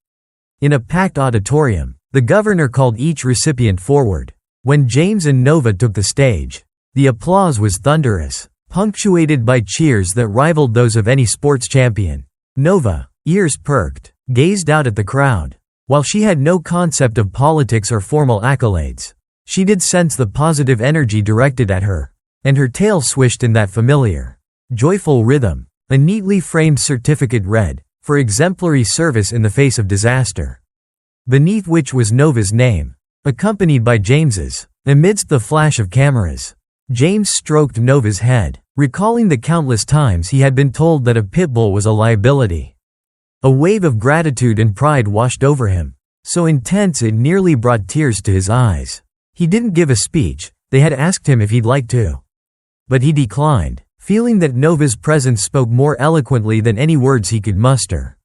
In a packed auditorium, the governor called each recipient forward. When James and Nova took the stage, the applause was thunderous, punctuated by cheers that rivaled those of any sports champion. Nova, ears perked, gazed out at the crowd. While she had no concept of politics or formal accolades, she did sense the positive energy directed at her, and her tail swished in that familiar, joyful rhythm. A neatly framed certificate read, "For exemplary service in the face of disaster," beneath which was Nova's name, accompanied by James's. Amidst the flash of cameras, James stroked Nova's head, recalling the countless times he had been told that a pitbull was a liability. A wave of gratitude and pride washed over him, so intense it nearly brought tears to his eyes. He didn't give a speech. They had asked him if he'd like to, but he declined, feeling that Nova's presence spoke more eloquently than any words he could muster.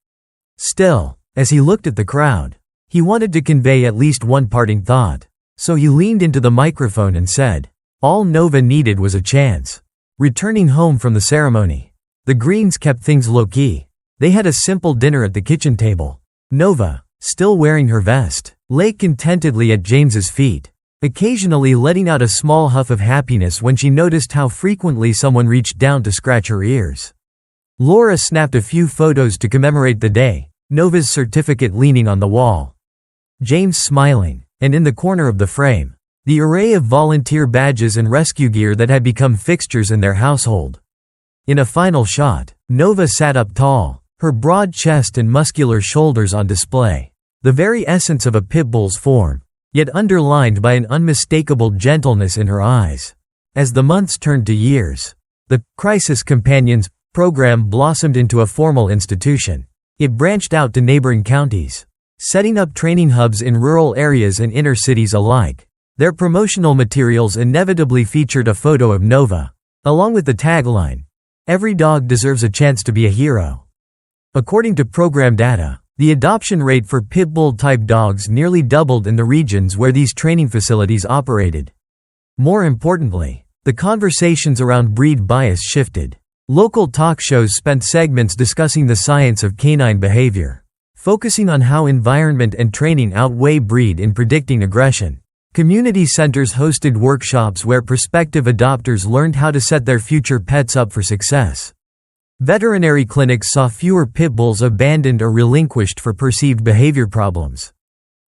Still, as he looked at the crowd, he wanted to convey at least one parting thought, so he leaned into the microphone and said, all Nova needed was a chance. Returning home from the ceremony, the Greens kept things low-key. They had a simple dinner at the kitchen table. Nova, still wearing her vest, lay contentedly at James's feet, occasionally letting out a small huff of happiness when she noticed how frequently someone reached down to scratch her ears. Laura snapped a few photos to commemorate the day, Nova's certificate leaning on the wall, James smiling, and in the corner of the frame, the array of volunteer badges and rescue gear that had become fixtures in their household. In a final shot, Nova sat up tall, her broad chest and muscular shoulders on display, the very essence of a pitbull's form, yet underlined by an unmistakable gentleness in her eyes. As the months turned to years, the Crisis Companions program blossomed into a formal institution. It branched out to neighboring counties, setting up training hubs in rural areas and inner cities alike. Their promotional materials inevitably featured a photo of Nova, along with the tagline, "Every dog deserves a chance to be a hero." According to program data, the adoption rate for Pitbull-type dogs nearly doubled in the regions where these training facilities operated. More importantly, the conversations around breed bias shifted. Local talk shows spent segments discussing the science of canine behavior, focusing on how environment and training outweigh breed in predicting aggression. Community centers hosted workshops where prospective adopters learned how to set their future pets up for success. Veterinary clinics saw fewer pit bulls abandoned or relinquished for perceived behavior problems.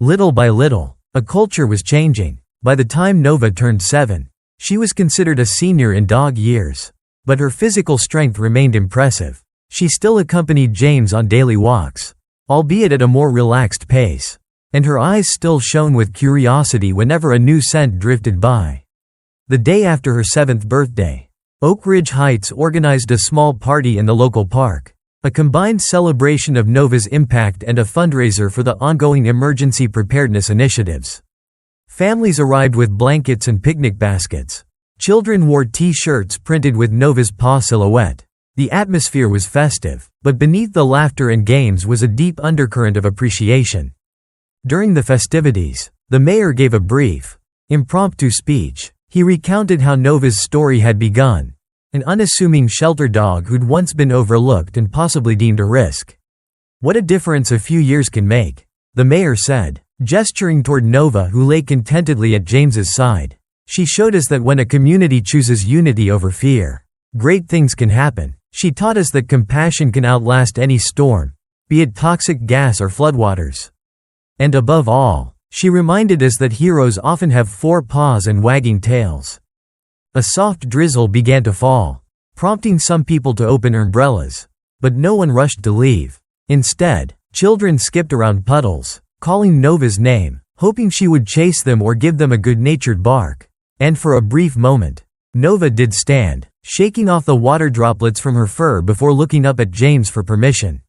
Little by little, a culture was changing. By the time Nova turned 7, she was considered a senior in dog years. But her physical strength remained impressive. She still accompanied James on daily walks, albeit at a more relaxed pace, and her eyes still shone with curiosity whenever a new scent drifted by. The day after her 7th birthday, Oak Ridge Heights organized a small party in the local park, a combined celebration of Nova's impact and a fundraiser for the ongoing emergency preparedness initiatives. Families arrived with blankets and picnic baskets. Children wore T-shirts printed with Nova's paw silhouette. The atmosphere was festive, but beneath the laughter and games was a deep undercurrent of appreciation. During the festivities, the mayor gave a brief, impromptu speech. He recounted how Nova's story had begun, an unassuming shelter dog who'd once been overlooked and possibly deemed a risk. "What a difference a few years can make," the mayor said, gesturing toward Nova, who lay contentedly at James's side. "She showed us that when a community chooses unity over fear, great things can happen. She taught us that compassion can outlast any storm, be it toxic gas or floodwaters. And above all, she reminded us that heroes often have 4 paws and wagging tails." A soft drizzle began to fall, prompting some people to open umbrellas, but no one rushed to leave. Instead, children skipped around puddles, calling Nova's name, hoping she would chase them or give them a good-natured bark. And for a brief moment, Nova did stand, shaking off the water droplets from her fur before looking up at James for permission.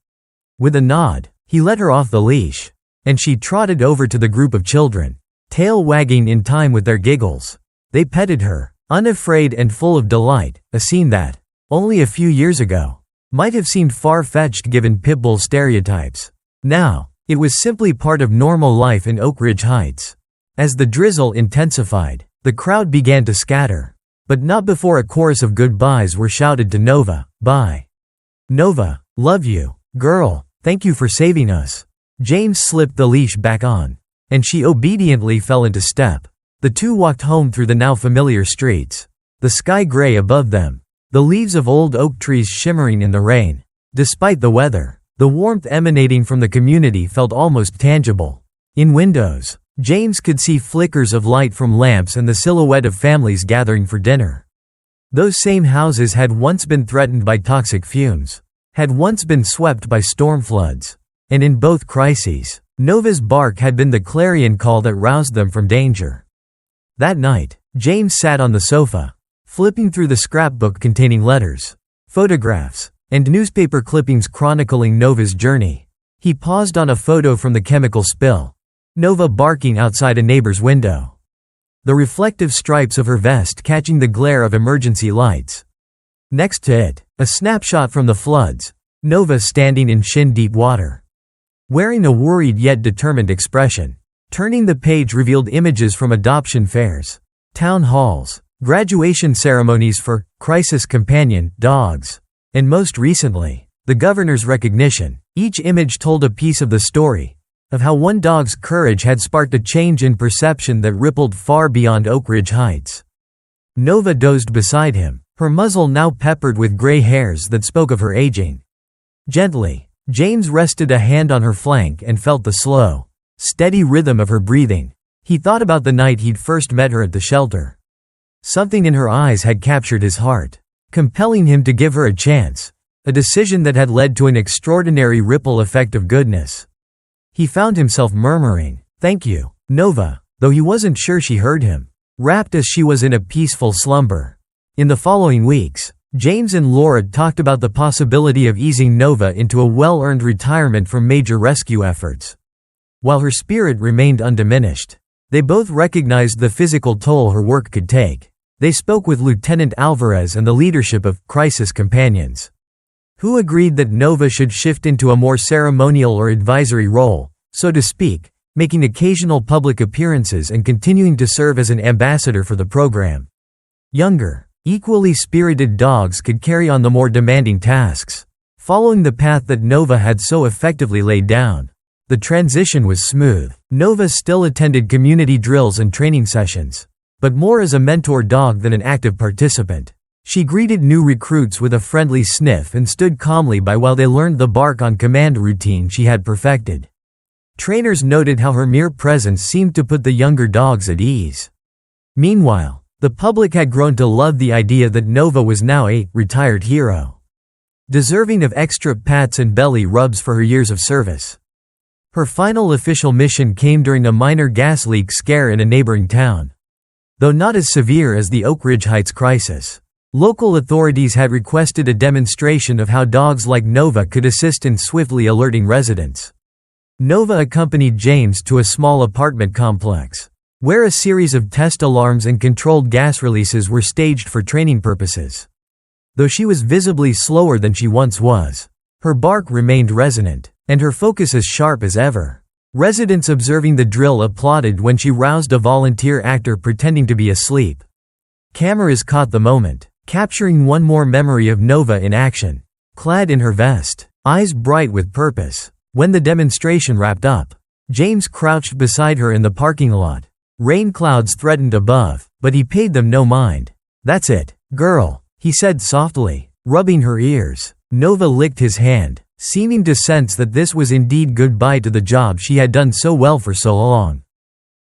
With a nod, he let her off the leash, and she trotted over to the group of children, tail wagging in time with their giggles. They petted her, unafraid and full of delight, a scene that, only a few years ago, might have seemed far-fetched given Pitbull stereotypes. Now, it was simply part of normal life in Oak Ridge Heights. As the drizzle intensified, the crowd began to scatter, but not before a chorus of goodbyes were shouted to Nova. "Bye. Nova, love you, girl, thank you for saving us." James slipped the leash back on, and she obediently fell into step. The two walked home through the now familiar streets, the sky gray above them, the leaves of old oak trees shimmering in the rain. Despite the weather, the warmth emanating from the community felt almost tangible. In windows, James could see flickers of light from lamps and the silhouette of families gathering for dinner. Those same houses had once been threatened by toxic fumes, had once been swept by storm floods, and in both crises, Nova's bark had been the clarion call that roused them from danger. That night, James sat on the sofa, flipping through the scrapbook containing letters, photographs, and newspaper clippings chronicling Nova's journey. He paused on a photo from the chemical spill, Nova barking outside a neighbor's window, the reflective stripes of her vest catching the glare of emergency lights. Next to it, a snapshot from the floods, Nova standing in shin-deep water, wearing a worried yet determined expression. Turning the page revealed images from adoption fairs, town halls, graduation ceremonies for crisis companion dogs, and most recently, the governor's recognition. Each image told a piece of the story, of how one dog's courage had sparked a change in perception that rippled far beyond Oak Ridge Heights. Nova dozed beside him, her muzzle now peppered with gray hairs that spoke of her aging. Gently, James rested a hand on her flank and felt the slow, steady rhythm of her breathing. He thought about the night he'd first met her at the shelter. Something in her eyes had captured his heart, compelling him to give her a chance, a decision that had led to an extraordinary ripple effect of goodness. He found himself murmuring, "Thank you, Nova," though he wasn't sure she heard him, wrapped as she was in a peaceful slumber. In the following weeks, James and Laura talked about the possibility of easing Nova into a well-earned retirement from major rescue efforts. While her spirit remained undiminished, they both recognized the physical toll her work could take. They spoke with Lieutenant Alvarez and the leadership of Crisis Companions, who agreed that Nova should shift into a more ceremonial or advisory role, so to speak, making occasional public appearances and continuing to serve as an ambassador for the program. Younger, Equally spirited dogs could carry on the more demanding tasks, following the path that Nova had so effectively laid down. The transition was smooth. Nova still attended community drills and training sessions, but more as a mentor dog than an active participant. She greeted new recruits with a friendly sniff and stood calmly by while they learned the bark on command routine she had perfected. Trainers noted how her mere presence seemed to put the younger dogs at ease. Meanwhile, the public had grown to love the idea that Nova was now a retired hero, deserving of extra pats and belly rubs for her years of service. Her final official mission came during a minor gas leak scare in a neighboring town. Though not as severe as the Oak Ridge Heights crisis, local authorities had requested a demonstration of how dogs like Nova could assist in swiftly alerting residents. Nova accompanied James to a small apartment complex, where a series of test alarms and controlled gas releases were staged for training purposes. Though she was visibly slower than she once was, her bark remained resonant, and her focus as sharp as ever. Residents observing the drill applauded when she roused a volunteer actor pretending to be asleep. Cameras caught the moment, capturing one more memory of Nova in action, clad in her vest, eyes bright with purpose. When the demonstration wrapped up, James crouched beside her in the parking lot. Rain clouds threatened above, but he paid them no mind. "That's it, girl," he said softly, rubbing her ears. Nova licked his hand, seeming to sense that this was indeed goodbye to the job she had done so well for so long.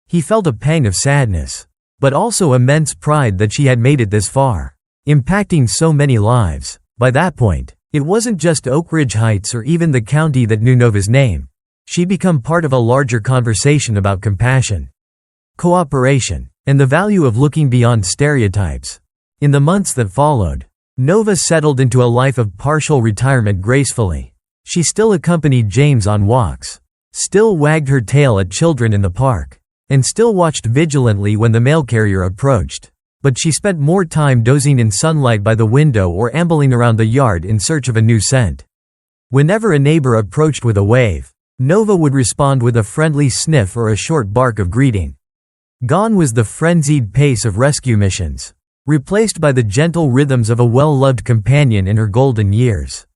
He felt a pang of sadness, but also immense pride that she had made it this far, impacting so many lives. By that point, it wasn't just Oak Ridge Heights or even the county that knew Nova's name. She'd become part of a larger conversation about compassion, cooperation, and the value of looking beyond stereotypes. In the months that followed, Nova settled into a life of partial retirement gracefully. She still accompanied James on walks, still wagged her tail at children in the park, and still watched vigilantly when the mail carrier approached. But she spent more time dozing in sunlight by the window or ambling around the yard in search of a new scent. Whenever a neighbor approached with a wave, Nova would respond with a friendly sniff or a short bark of greeting. Gone was the frenzied pace of rescue missions, replaced by the gentle rhythms of a well-loved companion in her golden years.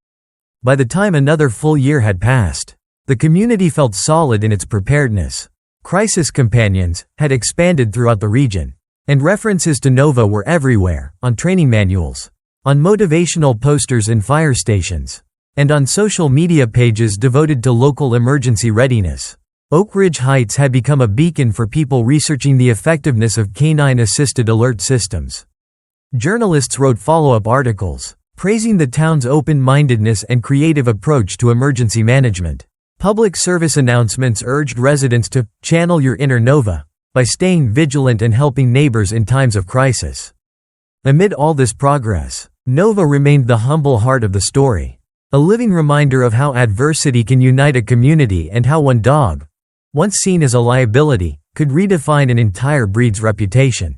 By the time another full year had passed, the community felt solid in its preparedness. Crisis companions had expanded throughout the region, and references to Nova were everywhere, on training manuals, on motivational posters in fire stations, and on social media pages devoted to local emergency readiness. Oak Ridge Heights had become a beacon for people researching the effectiveness of canine-assisted alert systems. Journalists wrote follow-up articles, praising the town's open-mindedness and creative approach to emergency management. Public service announcements urged residents to channel your inner Nova by staying vigilant and helping neighbors in times of crisis. Amid all this progress, Nova remained the humble heart of the story, a living reminder of how adversity can unite a community and how one dog, once seen as a liability, could redefine an entire breed's reputation.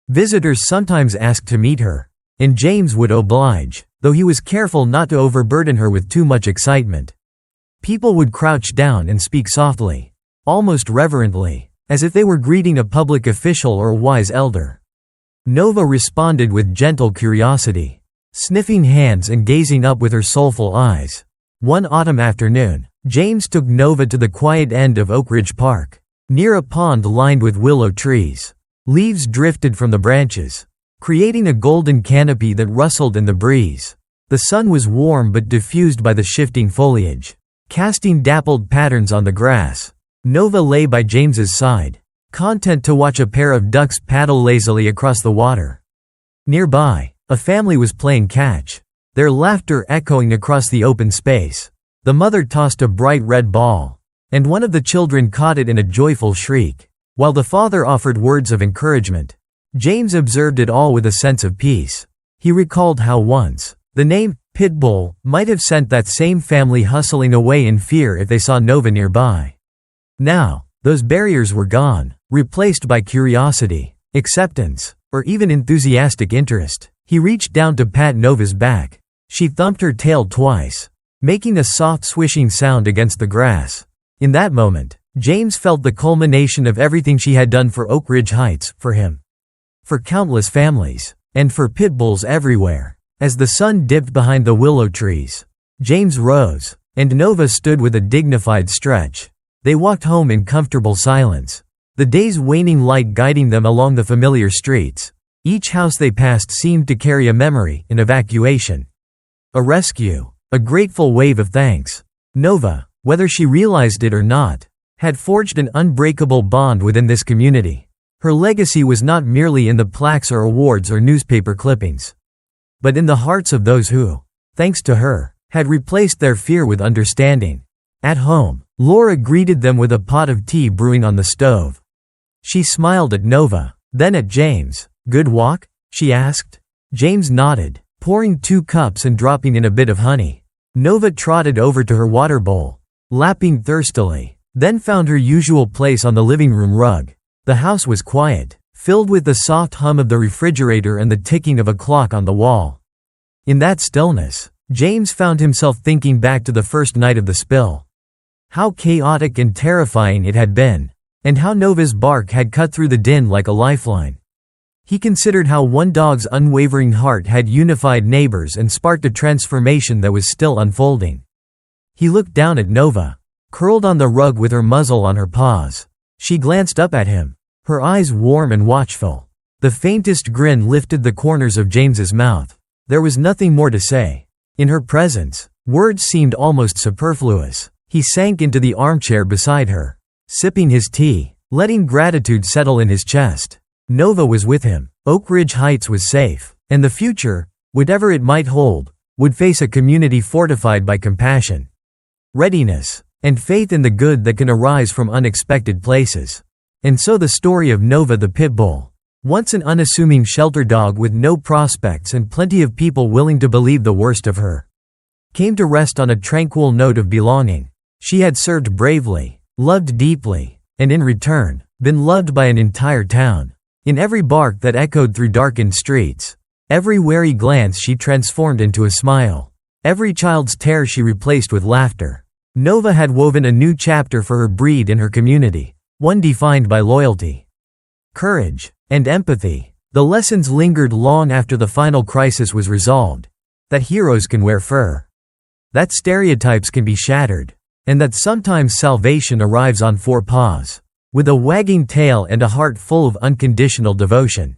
Visitors sometimes asked to meet her, and James would oblige, though he was careful not to overburden her with too much excitement. People would crouch down and speak softly, almost reverently, as if they were greeting a public official or a wise elder. Nova responded with gentle curiosity, sniffing hands and gazing up with her soulful eyes. One autumn afternoon, James took Nova to the quiet end of Oak Ridge Park, near a pond lined with willow trees. Leaves drifted from the branches, creating a golden canopy that rustled in the breeze. The sun was warm but diffused by the shifting foliage, casting dappled patterns on the grass. Nova lay by James's side, content to watch a pair of ducks paddle lazily across the water. Nearby, a family was playing catch, their laughter echoing across the open space. The mother tossed a bright red ball, and one of the children caught it in a joyful shriek, while the father offered words of encouragement. James observed it all with a sense of peace. He recalled how once, the name Pitbull might have sent that same family hustling away in fear if they saw Nova nearby. Now, those barriers were gone, replaced by curiosity, acceptance, or even enthusiastic interest. He reached down to pat Nova's back. She thumped her tail twice, making a soft swishing sound against the grass. In that moment, James felt the culmination of everything she had done for Oak Ridge Heights, for him, for countless families. and for Pitbulls everywhere. As the sun dipped behind the willow trees, James rose, and Nova stood with a dignified stretch. They walked home in comfortable silence, the day's waning light guiding them along the familiar streets. Each house they passed seemed to carry a memory, an evacuation, a rescue, a grateful wave of thanks. Nova, whether she realized it or not, had forged an unbreakable bond within this community. Her legacy was not merely in the plaques or awards or newspaper clippings, but in the hearts of those who, thanks to her, had replaced their fear with understanding. At home, Laura greeted them with a pot of tea brewing on the stove. She smiled at Nova, then at James. "Good walk?" she asked. James nodded, pouring 2 cups and dropping in a bit of honey. Nova trotted over to her water bowl, lapping thirstily, then found her usual place on the living room rug. The house was quiet, filled with the soft hum of the refrigerator and the ticking of a clock on the wall. In that stillness, James found himself thinking back to the first night of the spill. How chaotic and terrifying it had been, and how Nova's bark had cut through the din like a lifeline. He considered how one dog's unwavering heart had unified neighbors and sparked a transformation that was still unfolding. He looked down at Nova, curled on the rug with her muzzle on her paws. She glanced up at him, her eyes warm and watchful. The faintest grin lifted the corners of James's mouth. There was nothing more to say. In her presence, words seemed almost superfluous. He sank into the armchair beside her, sipping his tea, letting gratitude settle in his chest. Nova was with him. Oak Ridge Heights was safe, and the future, whatever it might hold, would face a community fortified by compassion, readiness, and faith in the good that can arise from unexpected places. And so the story of Nova the Pitbull, once an unassuming shelter dog with no prospects and plenty of people willing to believe the worst of her, came to rest on a tranquil note of belonging. She had served bravely, loved deeply, and in return, been loved by an entire town. In every bark that echoed through darkened streets, every wary glance she transformed into a smile, every child's terror she replaced with laughter. Nova had woven a new chapter for her breed in her community, one defined by loyalty, courage, and empathy. The lessons lingered long after the final crisis was resolved, that heroes can wear fur, that stereotypes can be shattered, and that sometimes salvation arrives on 4 paws, with a wagging tail and a heart full of unconditional devotion.